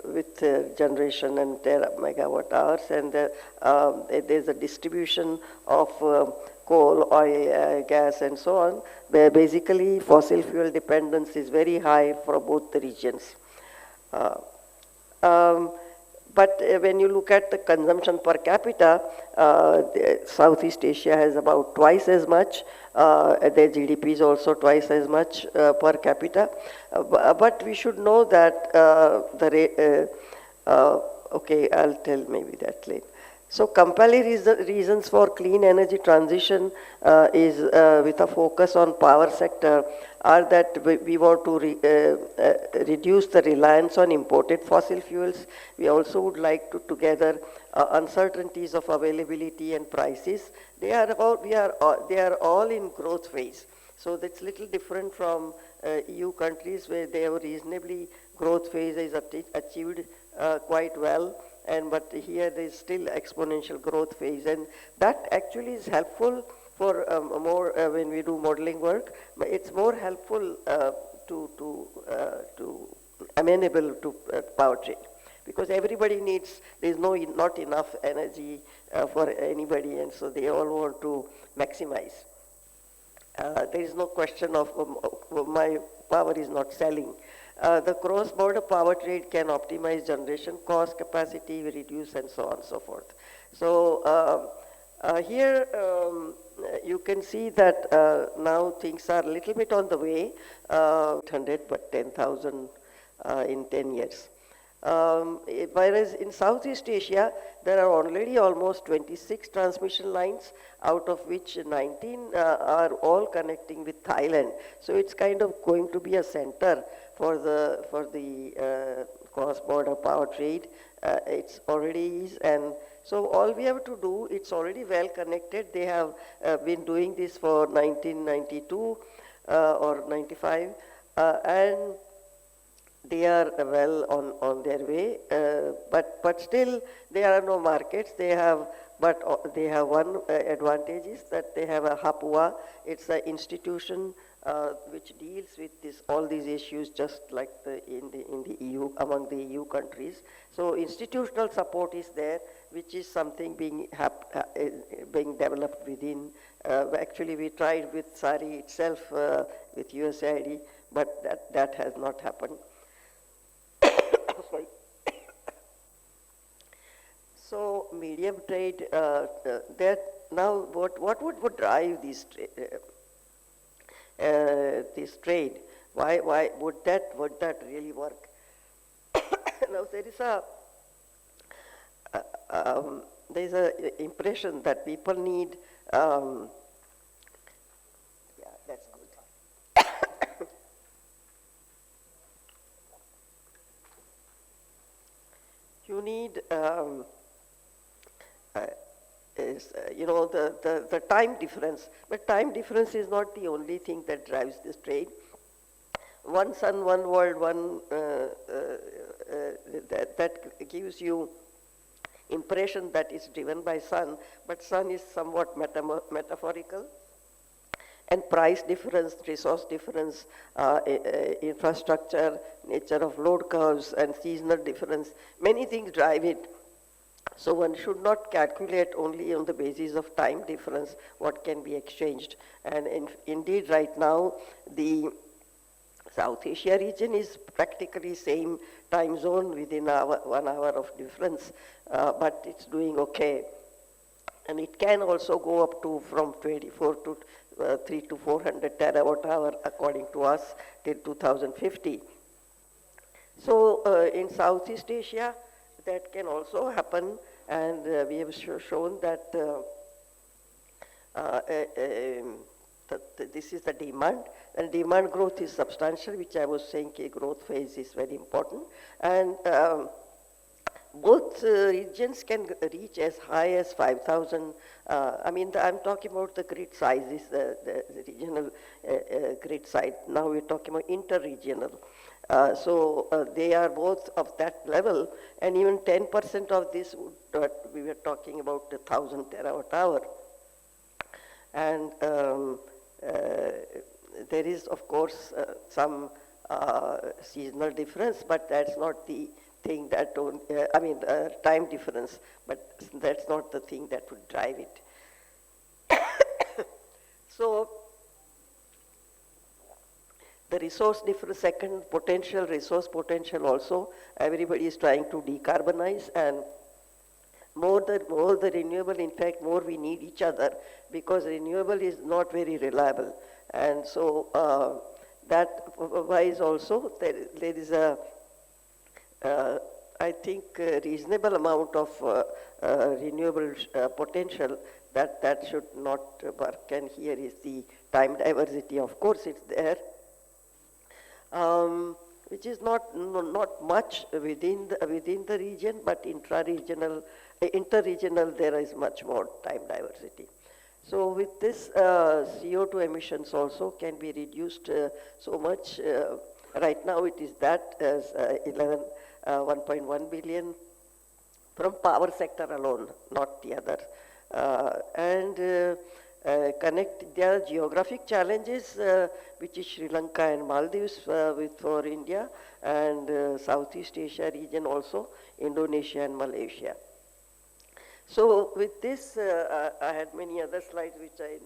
with generation and megawatt hours, and there's a distribution of coal, oil, gas, and so on, where basically fossil fuel dependence is very high for both the regions. But when you look at the consumption per capita, Southeast Asia has about twice as much. Their GDP is also twice as much per capita. But we should know that okay, I'll tell maybe that later. So compelling reasons for clean energy transition is with a focus on power sector are that we want to reduce the reliance on imported fossil fuels. We also would like to together uncertainties of availability and prices. They are all in growth phase. So that's little different from EU countries where they have reasonably growth phase is achieved quite well. But here there is still exponential growth phase, and that actually is helpful for more when we do modeling work. But it's more helpful to amenable to power trade, because everybody needs. There's not enough energy for anybody, and so they all want to maximize. There is no question of my power is not selling. The cross-border power trade can optimize generation cost, capacity, reduce, and so on and so forth. So here you can see that now things are a little bit on the way, 800 but 10,000 in 10 years. Whereas in Southeast Asia, there are already almost 26 transmission lines, out of which 19 are all connecting with Thailand. So it's kind of going to be a center for the cross-border power trade. It's already is, and so all we have to do, it's already well connected. They have been doing this for 1992 or 95, and they are well on their way, but still there are no markets. They have one advantage is that they have a HAPUA. It's an institution which deals with all these issues just like in the EU, among the EU countries. So institutional support is there, which is something being developed within. Actually, we tried with SARI itself with USAID, but that has not happened. Sorry. So medium trade, that now what would drive this trade? Why would that really work? Now there is a impression that people need. Yeah, that's good. need the time difference. But time difference is not the only thing that drives this trade. One sun, one world, that gives you impression that is driven by sun, but sun is somewhat metaphorical. And price difference, resource difference, infrastructure, nature of load curves, and seasonal difference, many things drive it. So one should not calculate only on the basis of time difference what can be exchanged. And indeed, right now, the South Asia region is practically same time zone within 1 hour of difference, but it's doing okay. And it can also go up to from 24 to 3 to 400 terawatt hour according to us till 2050. So in Southeast Asia, that can also happen, and we have shown that this is the demand, and demand growth is substantial, which I was saying growth phase is very important. And both regions can reach as high as 5,000. I'm talking about the grid sizes, the regional grid size. Now we're talking about inter-regional. So they are both of that level, and even 10% of this, we were talking about 1,000 terawatt hour. And there is, of course, some seasonal difference, but that's not the thing that time difference, but that's not the thing that would drive it. So the resource difference, second potential, resource potential also, everybody is trying to decarbonize, and more the renewable, in fact, more we need each other, because renewable is not very reliable. And so that wise also, there is a, I think, reasonable amount of renewable potential that should not work. And here is the time diversity. Of course, it's there, which is not much within the region, but intra-regional, inter-regional, there is much more time diversity. So with this, CO2 emissions also can be reduced so much. Right now it is that as 1.1 billion from power sector alone, not the other. There are geographic challenges, which is Sri Lanka and Maldives for India, and Southeast Asia region also, Indonesia and Malaysia. So with this, I had many other slides which I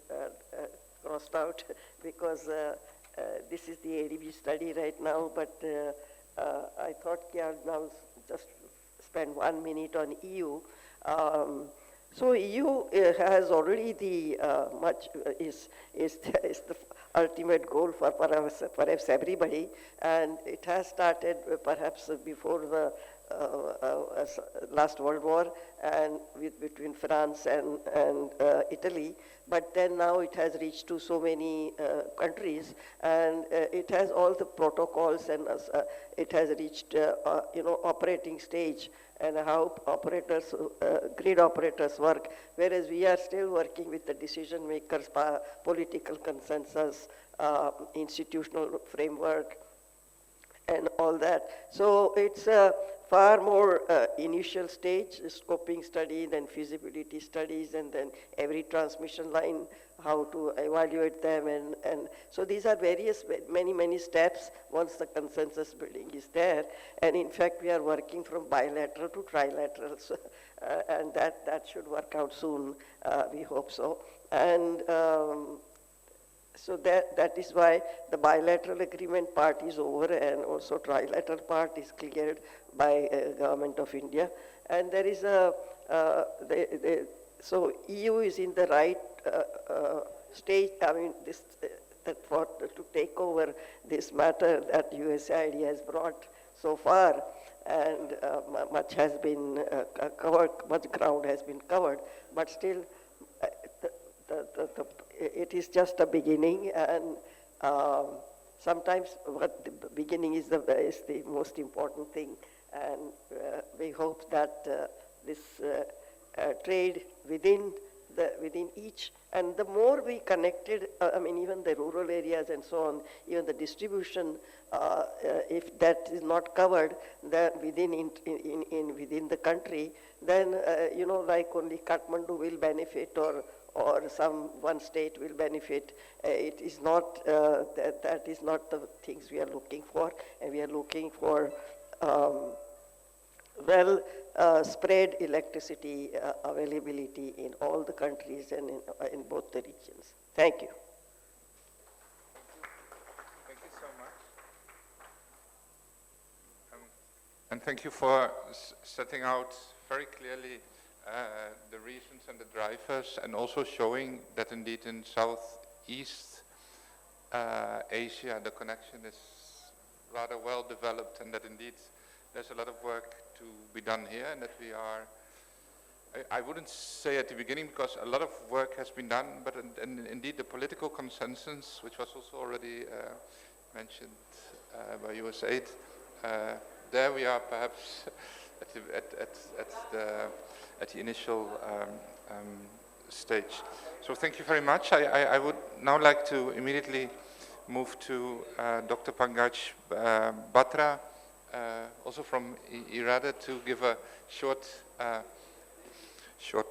crossed out because this is the ADB study right now, but I thought I'll now just spend 1 minute on EU. So EU has already the is the ultimate goal for perhaps everybody, and it has started perhaps before the last World War, and between France and Italy, but then now it has reached to so many countries, and it has all the protocols, and it has reached operating stage, and how operators, grid operators work, whereas we are still working with the decision makers, political consensus, institutional framework, and all that. So it's far more initial stage, scoping study, then feasibility studies, and then every transmission line, how to evaluate them. And so these are many steps once the consensus building is there. And in fact, we are working from bilateral to trilateral, so, and that should work out soon, we hope so. And so that is why the bilateral agreement part is over, and also trilateral part is cleared by Government of India. And there is so EU is in the right stage, to take over this matter that USAID has brought so far, and much has been covered, much ground has been covered, but still it is just a beginning, and sometimes what the beginning is the most important thing, and we hope that this trade within each, and the more we connected, even the rural areas and so on, even the distribution, if that is not covered within the country, then like only Kathmandu will benefit, or one state will benefit. It is not that is not the things we are looking for, and we are looking for spread electricity availability in all the countries and in both the regions. Thank you. Thank you so much. And thank you for setting out very clearly the reasons and the drivers, and also showing that indeed in Southeast Asia the connection is rather well developed, and that indeed there's a lot of work to be done here, and that we are, I wouldn't say at the beginning, because a lot of work has been done, but indeed the political consensus, which was also already mentioned by USAID, there we are perhaps at the initial stage. So thank you very much. I would now like to immediately move to Dr. Pankaj Batra, also from IRADe, to give a short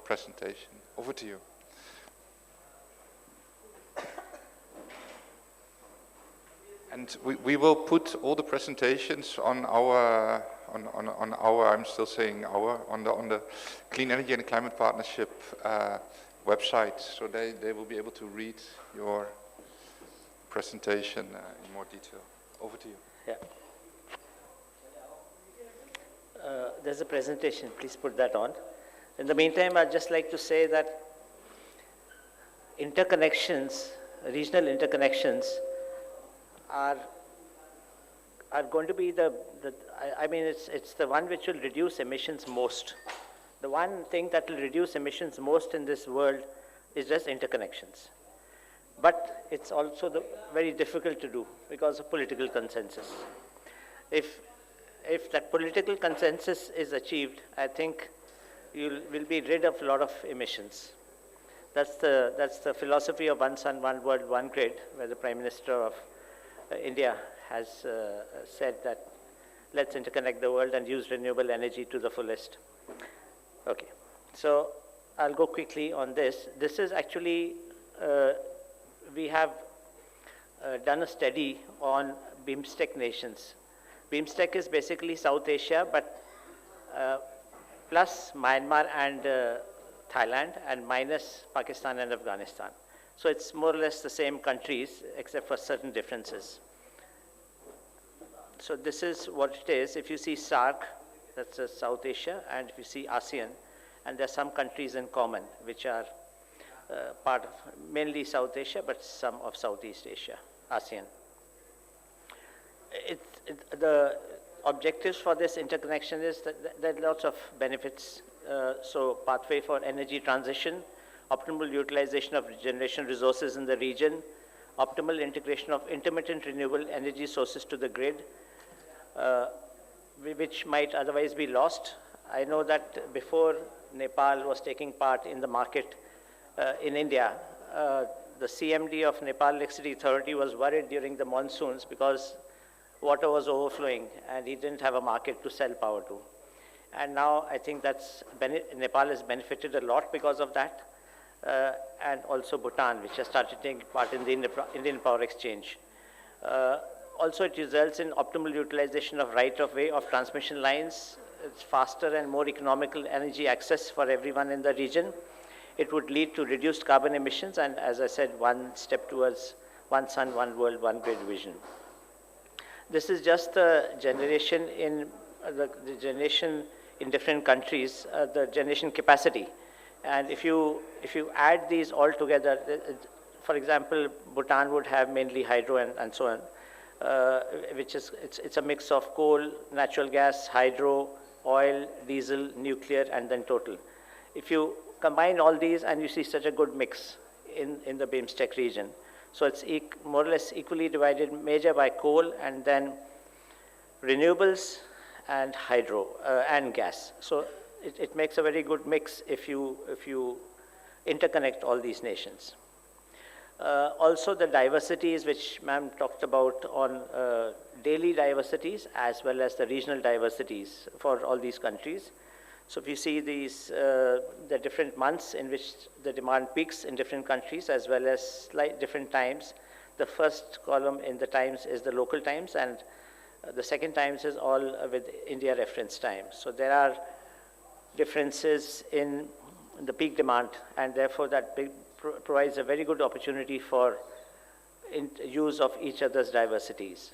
presentation. Over to you. And we will put all the presentations on our I'm still saying on the Clean Energy and Climate Partnership website, so they will be able to read your presentation in more detail. Over to you. Yeah. There's a presentation, please put that on. In the meantime, I'd just like to say that interconnections, regional interconnections, are going to be it's the one which will reduce emissions most. The one thing that will reduce emissions most in this world is just interconnections. But it's also very difficult to do because of political consensus. If that political consensus is achieved, I think we'll be rid of a lot of emissions. That's the philosophy of One Sun, One World, One Grid, where the Prime Minister of India has said that let's interconnect the world and use renewable energy to the fullest. Okay, so I'll go quickly on this. This is actually, we have done a study on BIMSTEC nations. BIMSTEC is basically South Asia, but plus Myanmar and Thailand, and minus Pakistan and Afghanistan. So it's more or less the same countries, except for certain differences. So this is what it is. If you see SAARC, that's South Asia, and if you see ASEAN, and there are some countries in common, which are part of mainly South Asia, but some of Southeast Asia, ASEAN. The objectives for this interconnection is that there are lots of benefits. So pathway for energy transition, optimal utilization of regeneration resources in the region, optimal integration of intermittent renewable energy sources to the grid, which might otherwise be lost. I know that before Nepal was taking part in the market in India, the CMD of Nepal Electricity Authority was worried during the monsoons because water was overflowing and he didn't have a market to sell power to. And now I think Nepal has benefited a lot because of that. And also Bhutan, which has started taking part in the Indian Power Exchange. Also, it results in optimal utilization of right-of-way of transmission lines. It's faster and more economical energy access for everyone in the region. It would lead to reduced carbon emissions, and as I said, one step towards One Sun, One World, One Grid vision. This is just the generation in the generation in different countries, the generation capacity. And if you add these all together, for example, Bhutan would have mainly hydro and so on, which is it's a mix of coal, natural gas, hydro, oil, diesel, nuclear, and then total. If you combine all these, and you see such a good mix in the BIMSTEC region, so it's more or less equally divided, major by coal, and then renewables, and hydro and gas. So it makes a very good mix if you interconnect all these nations. Also the diversities which ma'am talked about on daily diversities as well as the regional diversities for all these countries. So if you see these, the different months in which the demand peaks in different countries as well as different times, the first column in the times is the local times and the second times is all with India reference time. So there are differences in the peak demand and therefore that provides a very good opportunity for use of each other's diversities.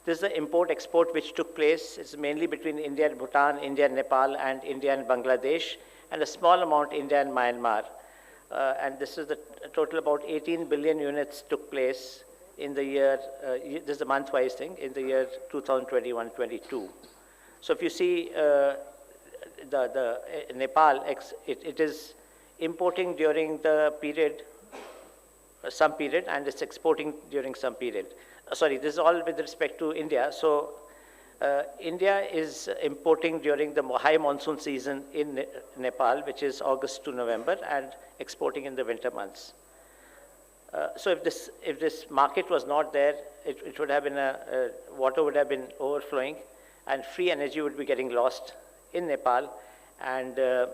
This is the import-export which took place. It's mainly between India and Bhutan, India and Nepal, and India and Bangladesh, and a small amount India and Myanmar. And this is the total about 18 billion units took place in the year, this is the month-wise thing, in the year 2021-22. So if you see the Nepal, it is importing during the period, some period, and it's exporting during some period. Sorry, this is all with respect to India. So India is importing during the high monsoon season in Nepal, which is August to November, and exporting in the winter months. So if this market was not there, it would have been water would have been overflowing, and free energy would be getting lost in Nepal, and they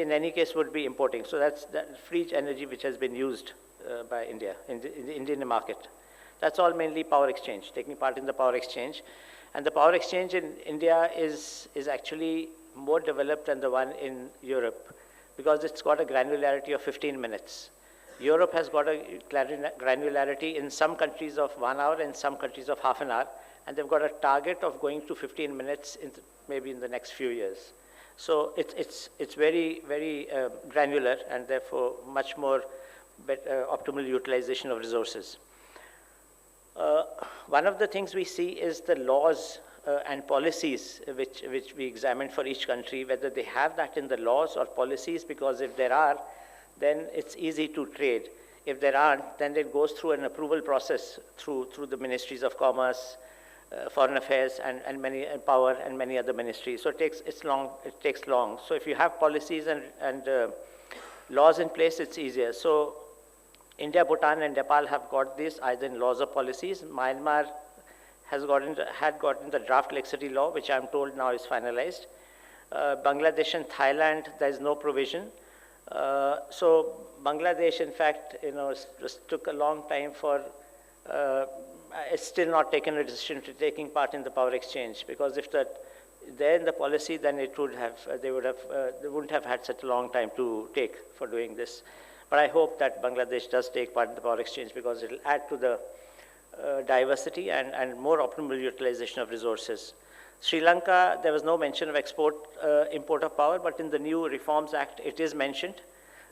in any case would be importing. So that's that free energy which has been used by India in the Indian market. That's all mainly power exchange, taking part in the power exchange. And the power exchange in India is actually more developed than the one in Europe because it's got a granularity of 15 minutes. Europe has got a granularity in some countries of 1 hour and some countries of half an hour, and they've got a target of going to 15 minutes maybe in the next few years. So it's very, very granular and therefore much more optimal utilization of resources. One of the things we see is the laws and policies which we examined for each country, whether they have that in the laws or policies, because if there are, then it's easy to trade. If there aren't, then it goes through an approval process through the ministries of commerce, foreign affairs, and power and many other ministries. So it takes long. So if you have policies and laws in place, it's easier. So India, Bhutan, and Nepal have got this either in laws or policies. Myanmar had gotten the draft electricity law, which I'm told now is finalized. Bangladesh and Thailand, there is no provision. So Bangladesh, in fact, just took a long time for. It's still not taken a decision to taking part in the power exchange, because if they're in the policy, then it would have they wouldn't have had such a long time to take for doing this. But I hope that Bangladesh does take part in the power exchange because it will add to the diversity and more optimal utilization of resources. Sri Lanka, there was no mention of import of power, but in the new Reforms Act, it is mentioned,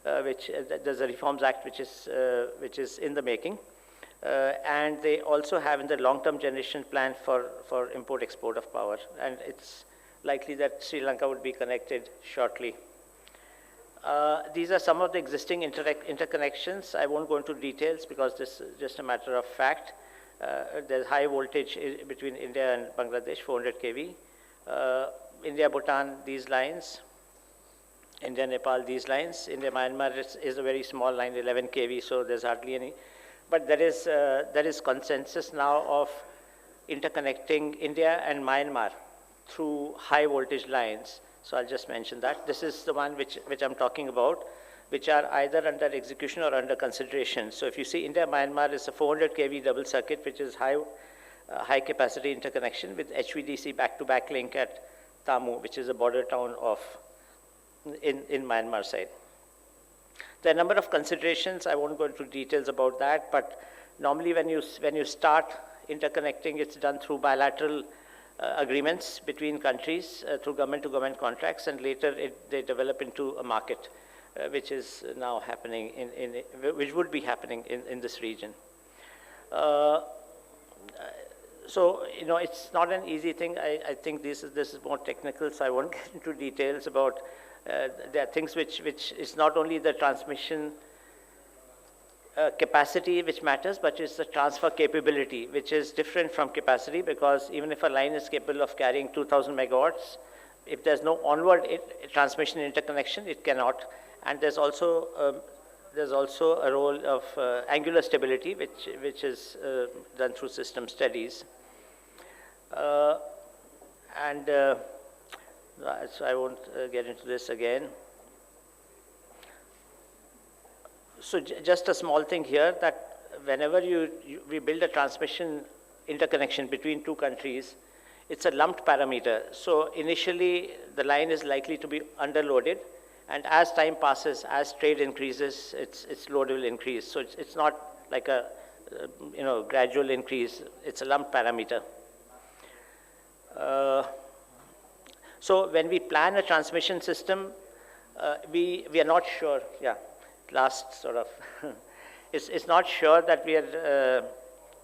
there's a Reforms Act which is in the making. And they also have in the long-term generation plan for import-export of power. And it's likely that Sri Lanka would be connected shortly. These are some of the existing interconnections. I won't go into details because this is just a matter of fact. There's high voltage between India and Bangladesh, 400 kV. India, Bhutan, these lines. India, Nepal, these lines. India, Myanmar is a very small line, 11 kV, so there's hardly any. But there is consensus now of interconnecting India and Myanmar through high voltage lines. So I'll just mention that. This is the one which I'm talking about, which are either under execution or under consideration. So if you see India-Myanmar is a 400 kV double circuit, which is high capacity interconnection with HVDC back-to-back link at Tamu, which is a border town in Myanmar side. There are a number of considerations. I won't go into details about that, but normally when you start interconnecting, it's done through bilateral agreements between countries through government-to-government contracts, and later they develop into a market, which is now happening which would be happening in this region. So it's not an easy thing. I think this is more technical, so I won't get into details about. There are things which is not only the transmission capacity which matters, but it's the transfer capability, which is different from capacity, because even if a line is capable of carrying 2,000 megawatts, if there's no onward transmission interconnection, it cannot. And there's also a role of angular stability, which is done through system studies. So I won't get into this again. So just a small thing here, that whenever we build a transmission interconnection between two countries, it's a lumped parameter. So initially, the line is likely to be underloaded, and as time passes, as trade increases, its load will increase. So it's not like a gradual increase. It's a lumped parameter. So when we plan a transmission system, we are not sure. Yeah, last sort of. It's not sure that we are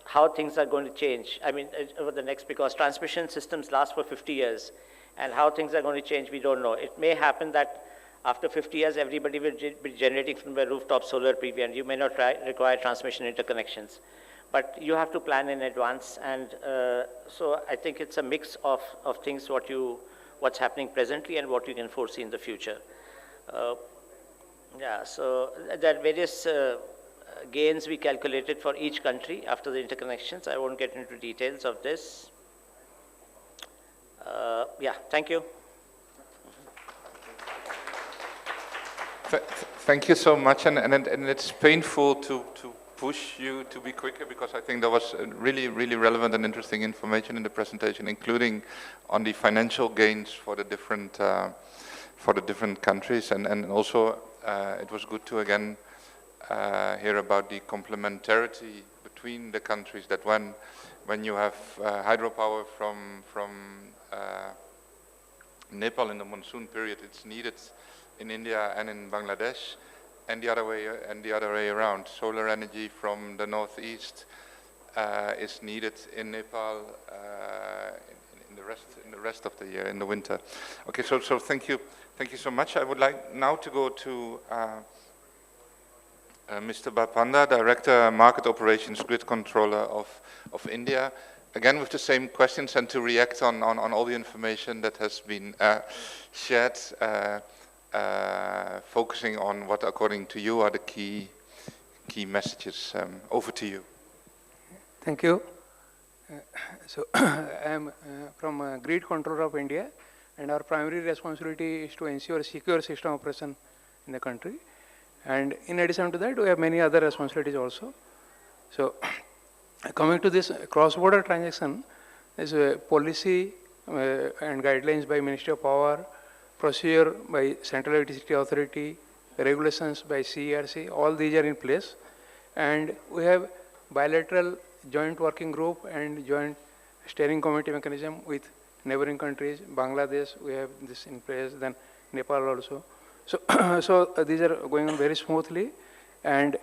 how things are going to change. I mean, over the next, because transmission systems last for 50 years, and how things are going to change, we don't know. It may happen that after 50 years, everybody will be generating from the rooftop solar PV, and you may not require transmission interconnections. But you have to plan in advance, and so I think it's a mix of things, what's happening presently and what you can foresee in the future. Yeah, so there are various gains we calculated for each country after the interconnections. I won't get into details of this. Yeah, thank you. Thank you so much, and it's painful to push you to be quicker, because I think there was really relevant and interesting information in the presentation, including on the financial gains for the different countries, and also it was good to again hear about the complementarity between the countries, that when you have hydropower from Nepal in the monsoon period, it's needed in India and in Bangladesh, and the other way around. Solar energy from the northeast is needed in Nepal in the rest of the year, in the winter. Okay, so thank you so much. I would like now to go to Mr. Barpanda, Director Market Operations Grid Controller of India. Again, with the same questions, and to react on all the information that has been shared, focusing on what, according to you, are the key messages. Over to you. Thank you. So I am from Grid Controller of India, and our primary responsibility is to ensure secure system operation in the country. And in addition to that, we have many other responsibilities also. So coming to this cross-border transaction, is a policy and guidelines by Ministry of Power, procedure by Central Electricity Authority, regulations by CERC, all these are in place. And we have bilateral joint working group and joint steering committee mechanism with neighboring countries. Bangladesh, we have this in place, then Nepal also. So these are going on very smoothly, and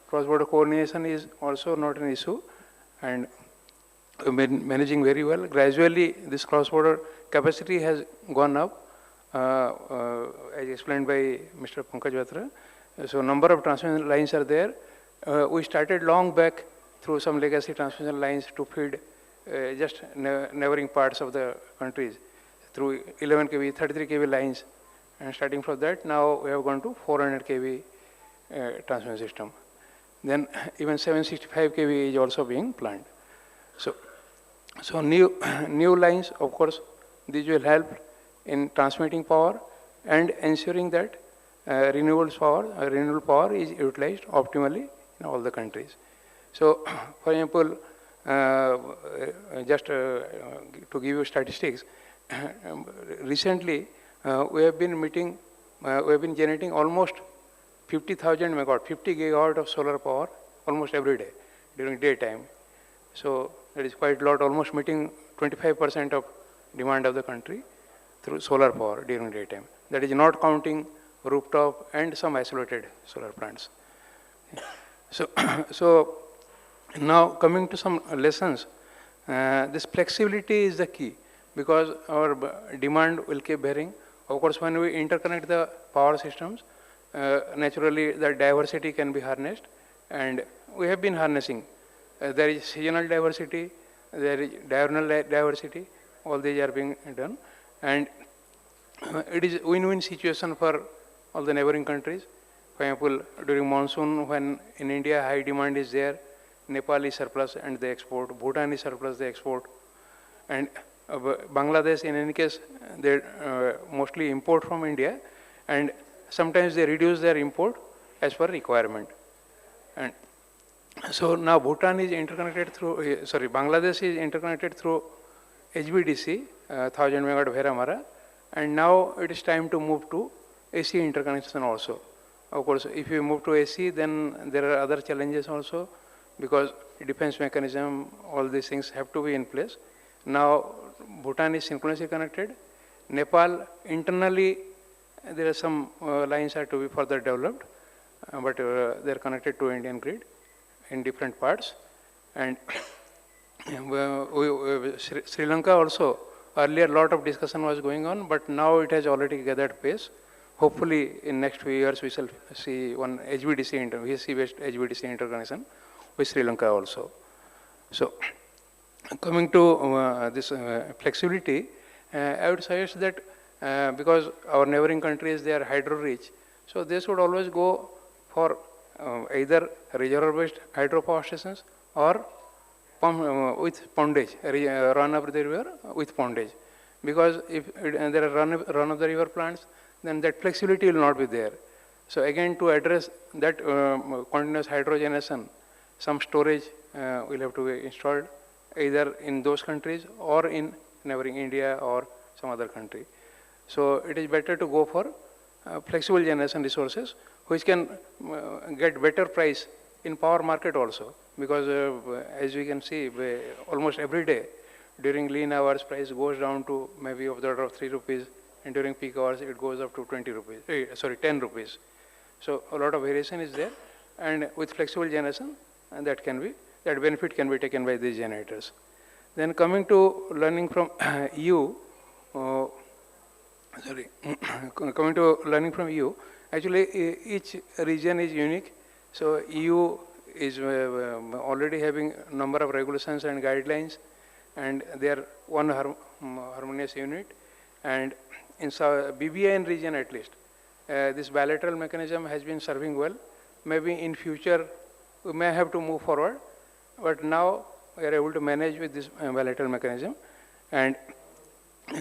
cross-border coordination is also not an issue, and managing very well. Gradually, this cross-border capacity has gone up, as explained by Mr. Pankaj Batra. So number of transmission lines are there. We started long back through some legacy transmission lines to feed just neighboring parts of the countries through 11 kV, 33 kV lines. And starting from that, now we have gone to 400 kV transmission system. Then even 765 kV is also being planned. So new lines, of course, these will help in transmitting power and ensuring that renewable power is utilized optimally in all the countries. So, for example, just to give you statistics, recently we have been generating almost 50,000 megawatt, 50 gigawatt of solar power almost every day during daytime. So that is quite a lot, almost meeting 25% of demand of the country through solar power during daytime. That is not counting rooftop and some isolated solar plants. So now coming to some lessons, this flexibility is the key, because our demand will keep varying. Of course, when we interconnect the power systems, naturally the diversity can be harnessed, and we have been harnessing. There is seasonal diversity, there is diurnal diversity, all these are being done, and it is win-win situation for all the neighboring countries. For example, during monsoon, when in India high demand is there, Nepal is surplus and they export, Bhutan is surplus, they export, and Bangladesh, in any case, they mostly import from India, and sometimes they reduce their import as per requirement. And so now Bhutan is interconnected through, Bangladesh is interconnected through HVDC, 1000 megawatt Bheramara, and now it is time to move to AC interconnection also. Of course, if you move to AC, then there are other challenges also, because defense mechanism, all these things have to be in place. Now, Bhutan is synchronously connected. Nepal, internally, there are some lines are to be further developed, but they are connected to Indian grid in different parts. And Sri Lanka also, earlier a lot of discussion was going on, but now it has already gathered pace. Hopefully, in next few years, we shall see one HVDC, VSC-based HVDC interconnection with Sri Lanka also. So, coming to this flexibility, I would suggest that because our neighboring countries, they are hydro-rich, so they should always go for either reservoir-based hydropower stations or with pondage, run-of-the-river with pondage. Because if there are run-of-the-river plants, then that flexibility will not be there. So again, to address that continuous hydrogenation, some storage will have to be installed either in those countries or in neighboring India or some other country. So it is better to go for flexible generation resources, which can get better price in power market also. Because as we can see, almost every day during lean hours, price goes down to maybe of the order of 3 rupees, and during peak hours it goes up to 10 rupees. So a lot of variation is there, and with flexible generation, and that benefit can be taken by these generators. Then coming to learning from EU, actually each region is unique. So EU is already having a number of regulations and guidelines, and they are one harmonious unit. And in BBN region at least, this bilateral mechanism has been serving well. Maybe in future we may have to move forward, but now we are able to manage with this bilateral mechanism. And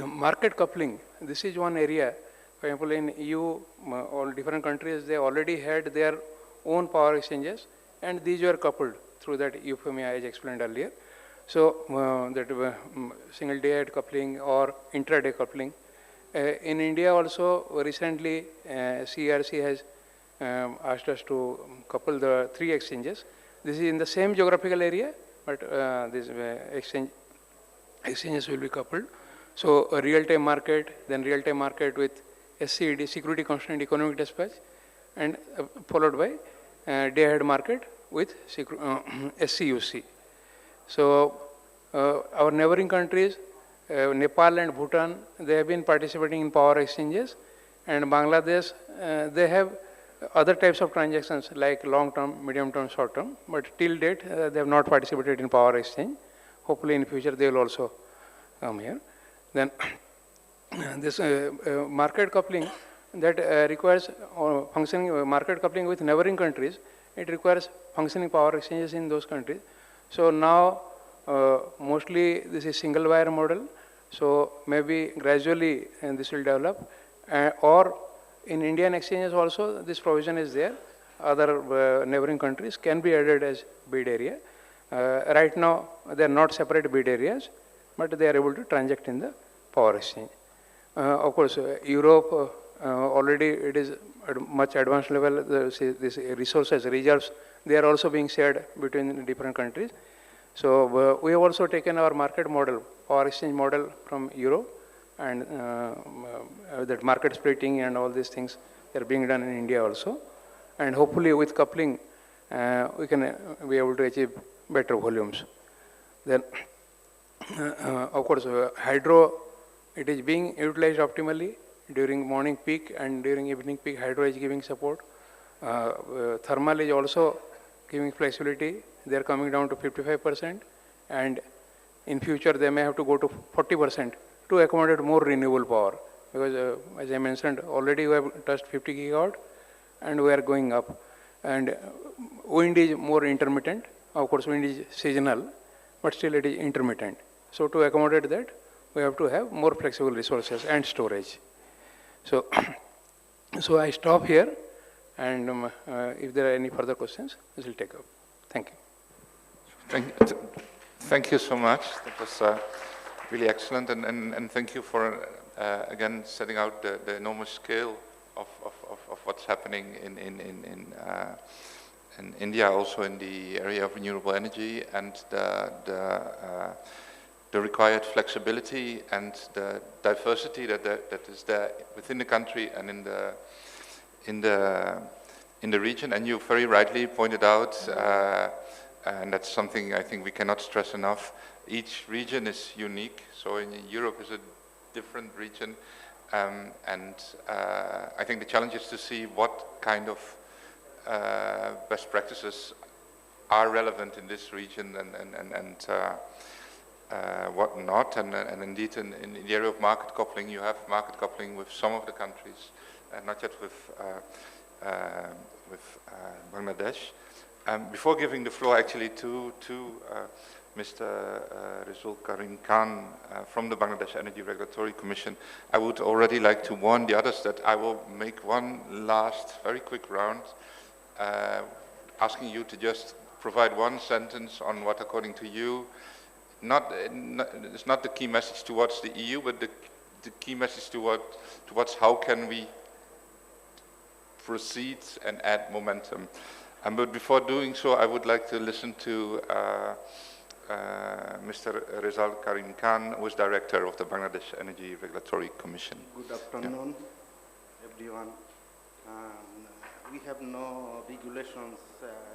market coupling, this is one area. For example, in EU, all different countries, they already had their own power exchanges, and these were coupled through that euphemism as explained earlier. So that single day coupling or intraday coupling. In India also, recently CRC has asked us to couple the 3 exchanges. This is in the same geographical area, but these exchanges will be coupled. So a real-time market, then real-time market with SCED, Security Constant Economic Dispatch, and followed by day-ahead market with SCUC. So our neighboring countries, Nepal and Bhutan, they have been participating in power exchanges, and Bangladesh, they have other types of transactions like long-term, medium-term, short-term, but till date they have not participated in power exchange. Hopefully in future they will also come here. Then this market coupling that requires functioning market coupling with neighboring countries, it requires functioning power exchanges in those countries. So now mostly this is single wire model, so maybe gradually this will develop, or in Indian exchanges also this provision is there. Other neighboring countries can be added as bid area. Right now they are not separate bid areas, but they are able to transact in the power exchange. Of course, Europe already it is at much advanced level. These resources, reserves, they are also being shared between different countries. So we have also taken our market model, power exchange model from Europe, and that market splitting and all these things they are being done in India also. And hopefully with coupling, we can be able to achieve better volumes. Then, of course, hydro, it is being utilized optimally during morning peak, and during evening peak, hydro is giving support. Thermal is also giving flexibility. They are coming down to 55%, and in future they may have to go to 40% to accommodate more renewable power. Because as I mentioned, already we have touched 50 gigawatt, and we are going up. And wind is more intermittent. Of course, wind is seasonal, but still it is intermittent. So to accommodate that, we have to have more flexible resources and storage. So, so I stop here, and if there are any further questions, we will take up. Thank you. Thank you so much. That was really excellent, and thank you for again setting out the enormous scale of what's happening in India, also in the area of renewable energy, and the required flexibility and the diversity that is there within the country and in the region. And you very rightly pointed out, and that's something I think we cannot stress enough. Each region is unique. So in Europe is a different region, and I think the challenge is to see what kind of best practices are relevant in this region and what not. And indeed, in the area of market coupling, you have market coupling with some of the countries, not yet with Bangladesh. Before giving the floor actually to Mr. Rezaul Karim Khan from the Bangladesh Energy Regulatory Commission, I would already like to warn the others that I will make one last very quick round, asking you to just provide one sentence on what, according to you, it's not the key message towards the EU, but the key message towards how can we proceed and add momentum. But before doing so, I would like to listen to Mr. Rezaul Karim Khan, who is Director of the Bangladesh Energy Regulatory Commission. Good afternoon, everyone. We have no regulations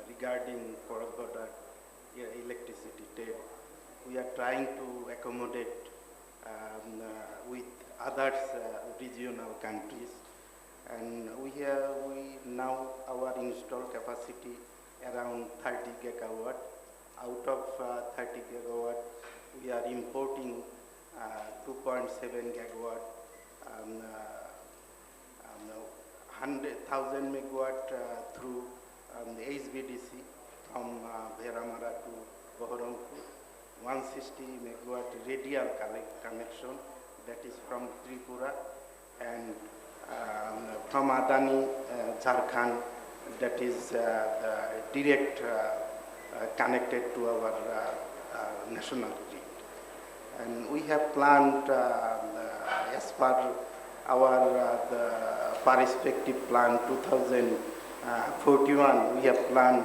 regarding cross-border electricity trade. We are trying to accommodate with others regional countries, and we now our installed capacity around 30 gigawatt. Out of 30 gigawatt, we are importing 2.7 gigawatt, 100,000 megawatt through the HVDC from Bheramara to Baharampur, 160 megawatt radial connection, that is from Tripura, and from Adani, Jharkhand, that is direct connected to our national grid. And we have planned, as per our the perspective plan 2041, we have planned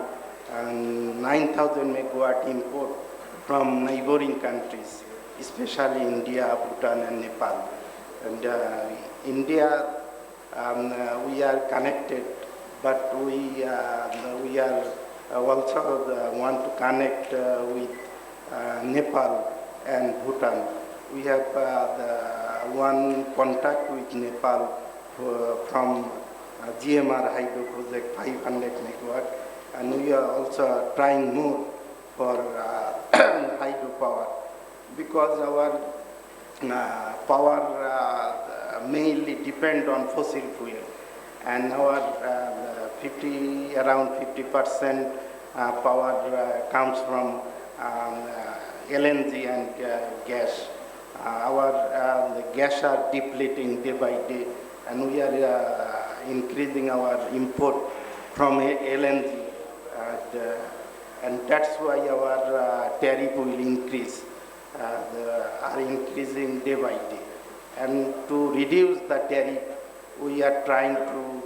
9,000 megawatt import from neighboring countries, especially India, Bhutan, and Nepal. And India, we are connected, but we are also want to connect with Nepal and Bhutan. We have one contact with Nepal from GMR hydro project 500 megawatt, and we are also trying more for hydropower, because our power mainly depend on fossil fuel, and our around 50% power comes from LNG and gas. Our gas are depleting day by day, and we are increasing our import from LNG, and that's why our tariff will increase, are increasing day by day. And to reduce the tariff, we are trying to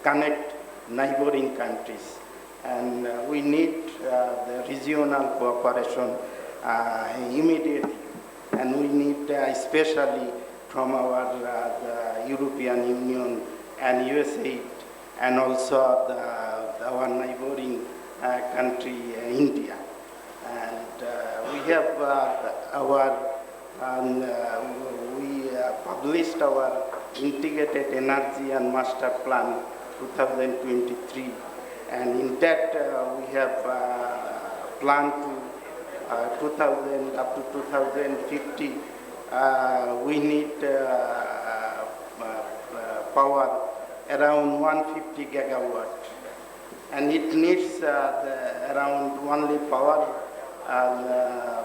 connect neighboring countries, and we need the regional cooperation immediately, and we need especially from our the European Union and USAID, and also our neighboring country India. And we have we published our Integrated Energy and Master Plan 2023, And in that, we have planned to 2000 up to 2050. We need power around 150 gigawatt, and it needs around only power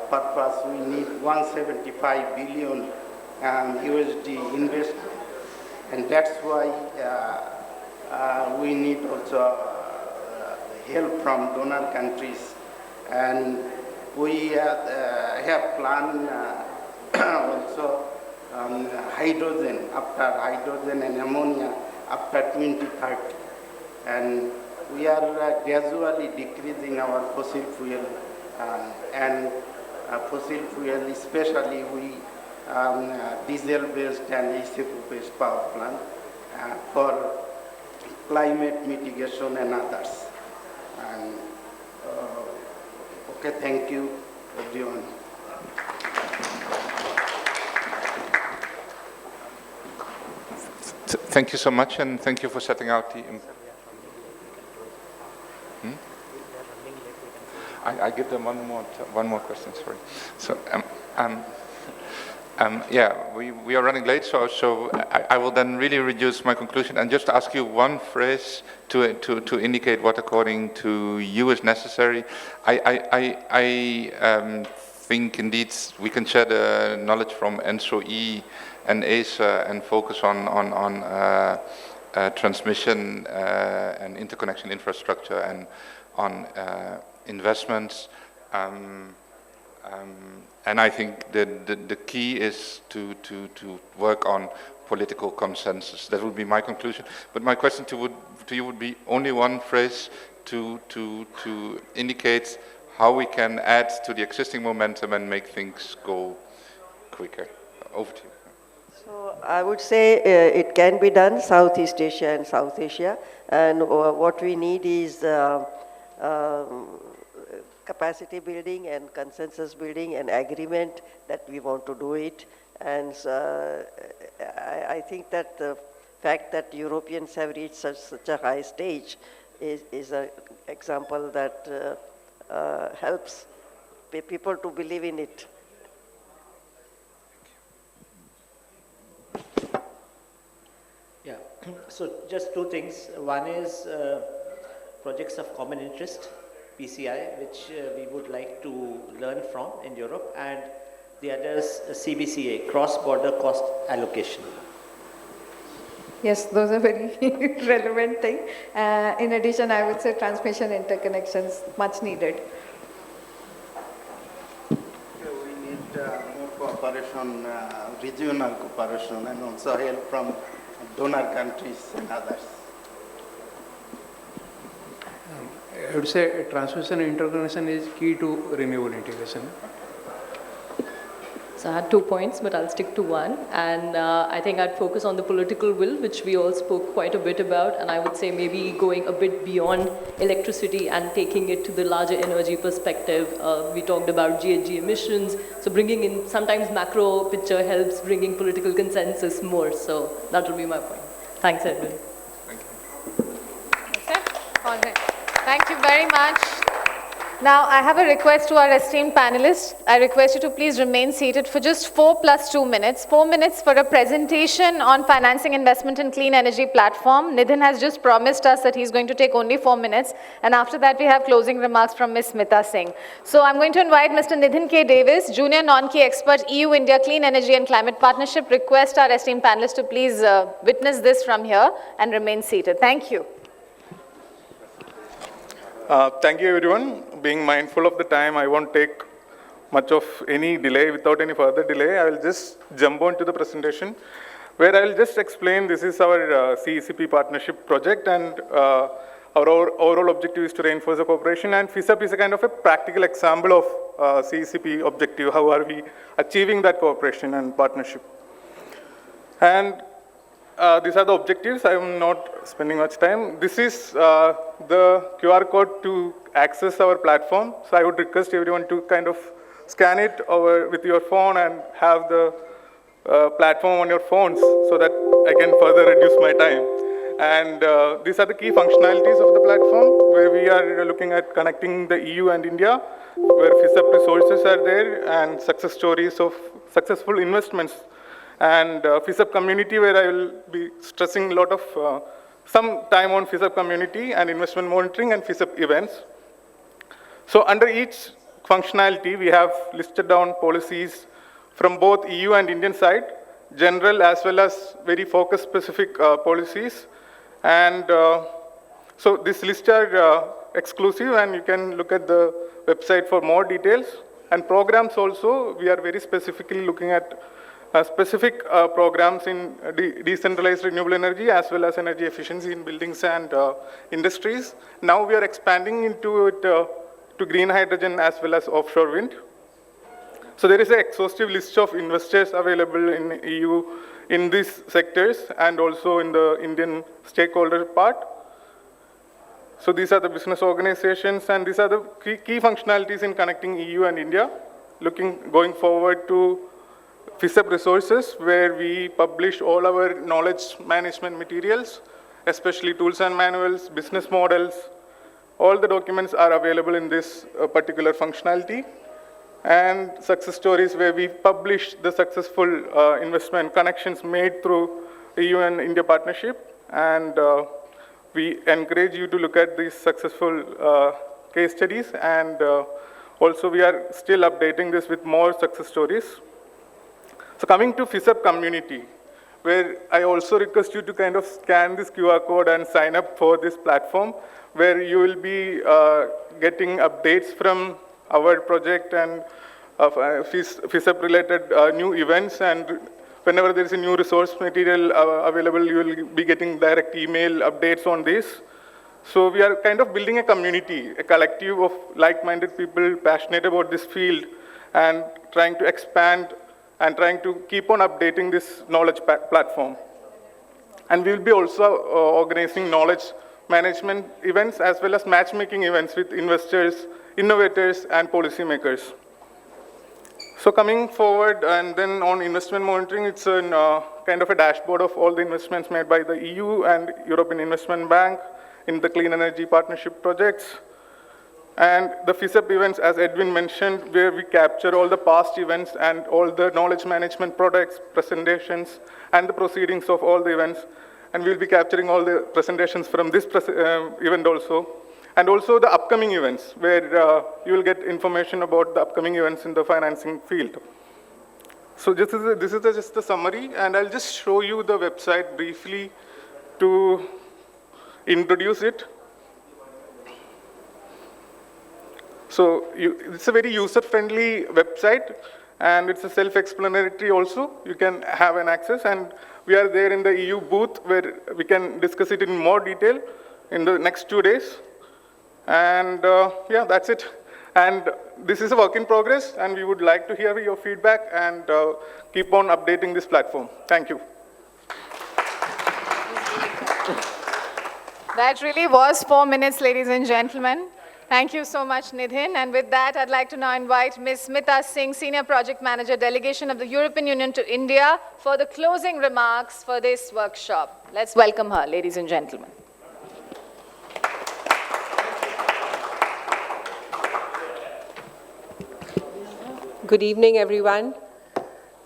purpose. We need 175 billion USD investment, and that's why we need also help from donor countries, and we have planned also hydrogen, after hydrogen and ammonia after 2030, and we are gradually decreasing our fossil fuel fossil fuel, especially we diesel-based and ISUW-based power plant for climate mitigation and others. And okay, thank you, everyone. Thank you so much, and thank you for setting out the... I give them one more question, sorry. So, yeah, we are running late, so I will then really reduce my conclusion and just ask you one phrase to indicate what, according to you, is necessary. I think indeed we can share the knowledge from ENSO-E and ASA and focus on transmission and interconnection infrastructure and on investments. And I think the key is to work on political consensus. That would be my conclusion. But my question to you would be only one phrase to indicate how we can add to the existing momentum and make things go quicker. Over to you. So I would say it can be done, Southeast Asia and South Asia, and what we need is capacity building and consensus building and agreement that we want to do it. And I think that the fact that Europeans have reached such a high stage is an example that helps people to believe in it. Yeah, so just two things. One is projects of common interest, PCI, which we would like to learn from in Europe, and the other is CBCA, cross-border cost allocation. Yes, those are very relevant things. In addition, I would say transmission interconnections, much needed. We need more cooperation, regional cooperation, and also help from donor countries and others. I would say transmission interconnection is key to renewable integration. So I had 2 points, but I'll stick to one. And I think I'd focus on the political will, which we all spoke quite a bit about. And I would say maybe going a bit beyond electricity and taking it to the larger energy perspective. We talked about GHG emissions. So bringing in, sometimes macro picture helps bringing political consensus more. So that will be my point. Thanks, Edwin. Thank you. That's it? All right. Thank you very much. Now, I have a request to our esteemed panelists. I request you to please remain seated for just 4 + 2 minutes. 4 minutes for a presentation on financing investment in clean energy platform. Nidhin has just promised us that he's going to take only 4 minutes. And after that, we have closing remarks from Ms. Smita Singh. So I'm going to invite Mr. Nidhin K. Davis, Junior Non-Key Expert, EU-India Clean Energy and Climate Partnership. Request our esteemed panelists to please witness this from here and remain seated. Thank you. Thank you, everyone. Being mindful of the time, I won't take much of any delay. Without any further delay, I will just jump on to the presentation, where I will just explain this is our CECP partnership project, and our overall objective is to reinforce the cooperation, and FISUP is a kind of a practical example of CECP objective. How are we achieving that cooperation and partnership? And these are the objectives. I am not spending much time. This is the QR code to access our platform. So I would request everyone to kind of scan it over with your phone and have the platform on your phones so that I can further reduce my time. And these are the key functionalities of the platform, where we are looking at connecting the EU and India, where FISUP resources are there, and success stories of successful investments. And FISUP community, where I will be stressing a lot of, some time on FISUP community and investment monitoring and FISUP events. So under each functionality, we have listed down policies from both EU and Indian side, general as well as very focus specific policies. And so this list are exclusive, and you can look at the website for more details. And programs also, we are very specifically looking at specific programs in decentralized renewable energy as well as energy efficiency in buildings and industries. Now we are expanding into it to green hydrogen as well as offshore wind. So there is an exhaustive list of investors available in EU in these sectors and also in the Indian stakeholder part. So these are the business organizations, and these are the key functionalities in connecting EU and India. Going forward to FISUP resources, where we publish all our knowledge management materials, especially tools and manuals, business models. All the documents are available in this particular functionality. And success stories, where we publish the successful investment connections made through EU and India partnership. And we encourage you to look at these successful case studies. And also we are still updating this with more success stories. So coming to FISUP community, where I also request you to kind of scan this QR code and sign up for this platform, where you will be getting updates from our project and FISUP related new events, and whenever there is a new resource material available, you will be getting direct email updates on this. So we are kind of building a community, a collective of like-minded people passionate about this field and trying to expand and trying to keep on updating this knowledge platform. And we will be also organizing knowledge management events as well as matchmaking events with investors, innovators, and policymakers. So coming forward, and then on investment monitoring, it's a kind of a dashboard of all the investments made by the EU and European Investment Bank in the clean energy partnership projects. And the FISUP events, as Edwin mentioned, where we capture all the past events and all the knowledge management products, presentations, and the proceedings of all the events. And we'll be capturing all the presentations from this event also. And also the upcoming events, where you will get information about the upcoming events in the financing field. So this is just a summary, and I'll just show you the website briefly to introduce it. So it's a very user-friendly website, and it's a self-explanatory also. You can have an access, and we are there in the EU booth where we can discuss it in more detail in the next 2 days. And yeah, that's it. And this is a work in progress, and we would like to hear your feedback and keep on updating this platform. Thank you. That really was 4 minutes, ladies and gentlemen. Thank you so much, Nidhin. And with that, I'd like to now invite Ms. Smita Singh, Senior Project Manager, Delegation of the European Union to India, for the closing remarks for this workshop. Let's welcome her, ladies and gentlemen. Good evening, everyone.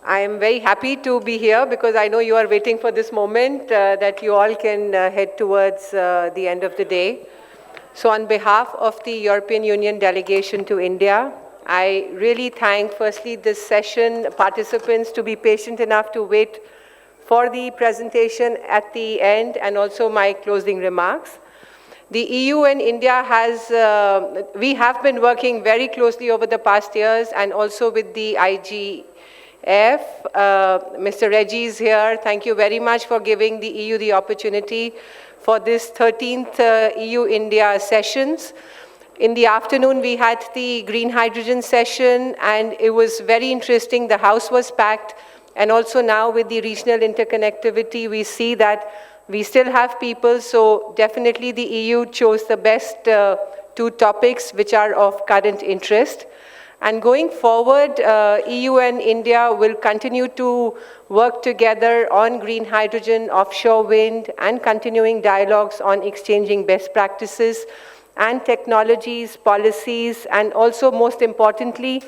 I am very happy to be here because I know you are waiting for this moment that you all can head towards the end of the day. So on behalf of the European Union delegation to India, I really thank firstly this session participants to be patient enough to wait for the presentation at the end and also my closing remarks. The EU and India we have been working very closely over the past years and also with the IGF. Mr. Reggie is here. Thank you very much for giving the EU the opportunity for this 13th EU-India sessions. In the afternoon, we had the green hydrogen session, and it was very interesting. The house was packed, and also now with the regional interconnectivity, we see that we still have people, so definitely the EU chose the best two topics which are of current interest. And going forward, EU and India will continue to work together on green hydrogen, offshore wind, and continuing dialogues on exchanging best practices and technologies, policies, and also, most importantly,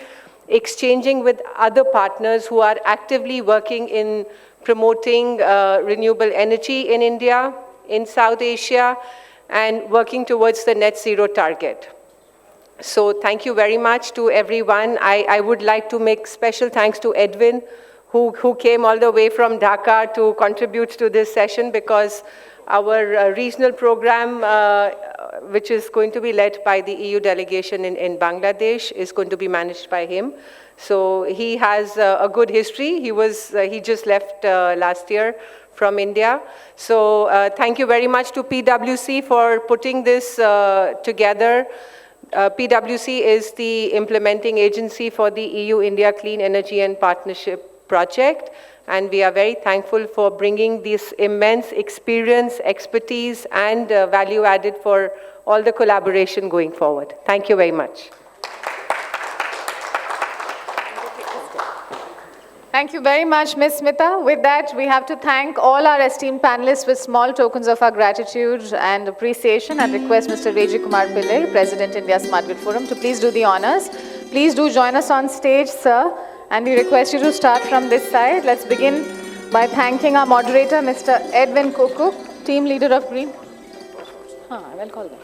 exchanging with other partners who are actively working in promoting renewable energy in India, in South Asia, and working towards the net zero target. So thank you very much to everyone. I would like to make special thanks to Edwin, who came all the way from Dhaka to contribute to this session, because our regional program, which is going to be led by the EU delegation in Bangladesh, is going to be managed by him. So he has a good history. He just left last year from India. So thank you very much to PwC for putting this together. PwC is the implementing agency for the EU-India Clean Energy and Partnership Project, and we are very thankful for bringing this immense experience, expertise, and value added for all the collaboration going forward. Thank you very much. Thank you very much, Ms. Smita. With that, we have to thank all our esteemed panelists with small tokens of our gratitude and appreciation, and request Mr. Reji Kumar Pillai, President, India Smart Grid Forum, to please do the honors. Please do join us on stage, sir, and we request you to start from this side. Let's begin by thanking our moderator, Mr. Edwin Koekkoek, Team Leader of Green. I will call them.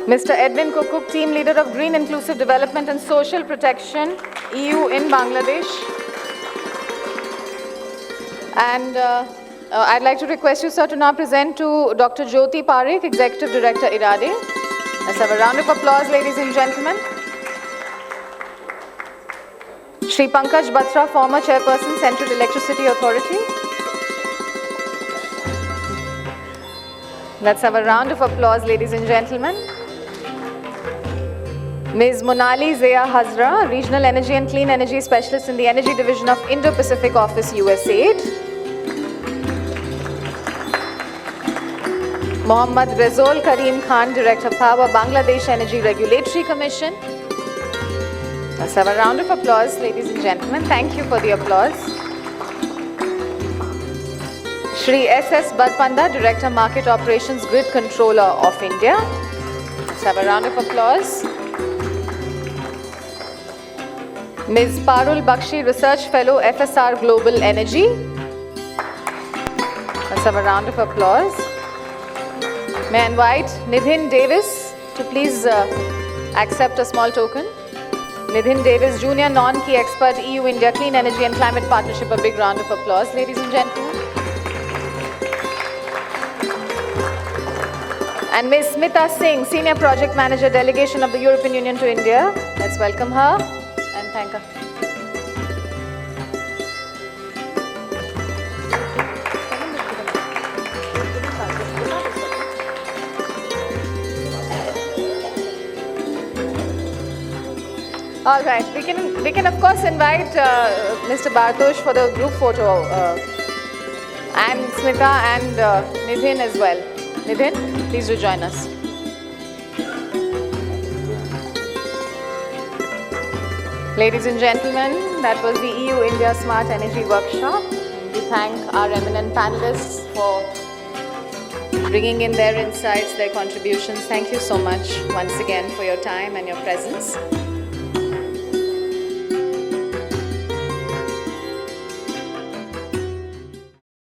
Mr. Edwin Koekkoek, Team Leader of Green Inclusive Development and Social Protection, EU in Bangladesh. And I'd like to request you, sir, to now present to Dr. Jyoti Parikh, Executive Director, IRADe. Let's have a round of applause, ladies and gentlemen. Shri Pankaj Batra, former Chairperson, Central Electricity Authority. Let's have a round of applause, ladies and gentlemen. Ms. Monali Zeya-Hazra, Regional Energy and Clean Energy Specialist in the Energy Division of Indo-Pacific Office, USAID. Mohammed Rezaul Karim Khan, Director Power, Bangladesh Energy Regulatory Commission. Let's have a round of applause, ladies and gentlemen. Thank you for the applause. Shri S.S. Barpanda, Director Market Operations, Grid Controller of India. Let's have a round of applause. Ms. Parul Bakshi, Research Fellow, FSR Global Energy. Let's have a round of applause. May I invite Nidhin Davis to please accept a small token. Nidhin Davis, Junior Non-Key Expert, EU-India Clean Energy and Climate Partnership. A big round of applause, ladies and gentlemen. And Ms. Smita Singh, Senior Project Manager, Delegation of the European Union to India. Let's welcome her and thank her. All right, we can of course invite Mr. Bartosh for the group photo, and Smita and Nidhin as well. Nidhin, please do join us. Ladies and gentlemen, that was the EU-India Smart Energy Workshop. We thank our eminent panelists for bringing in their insights, their contributions. Thank you so much once again for your time and your presence.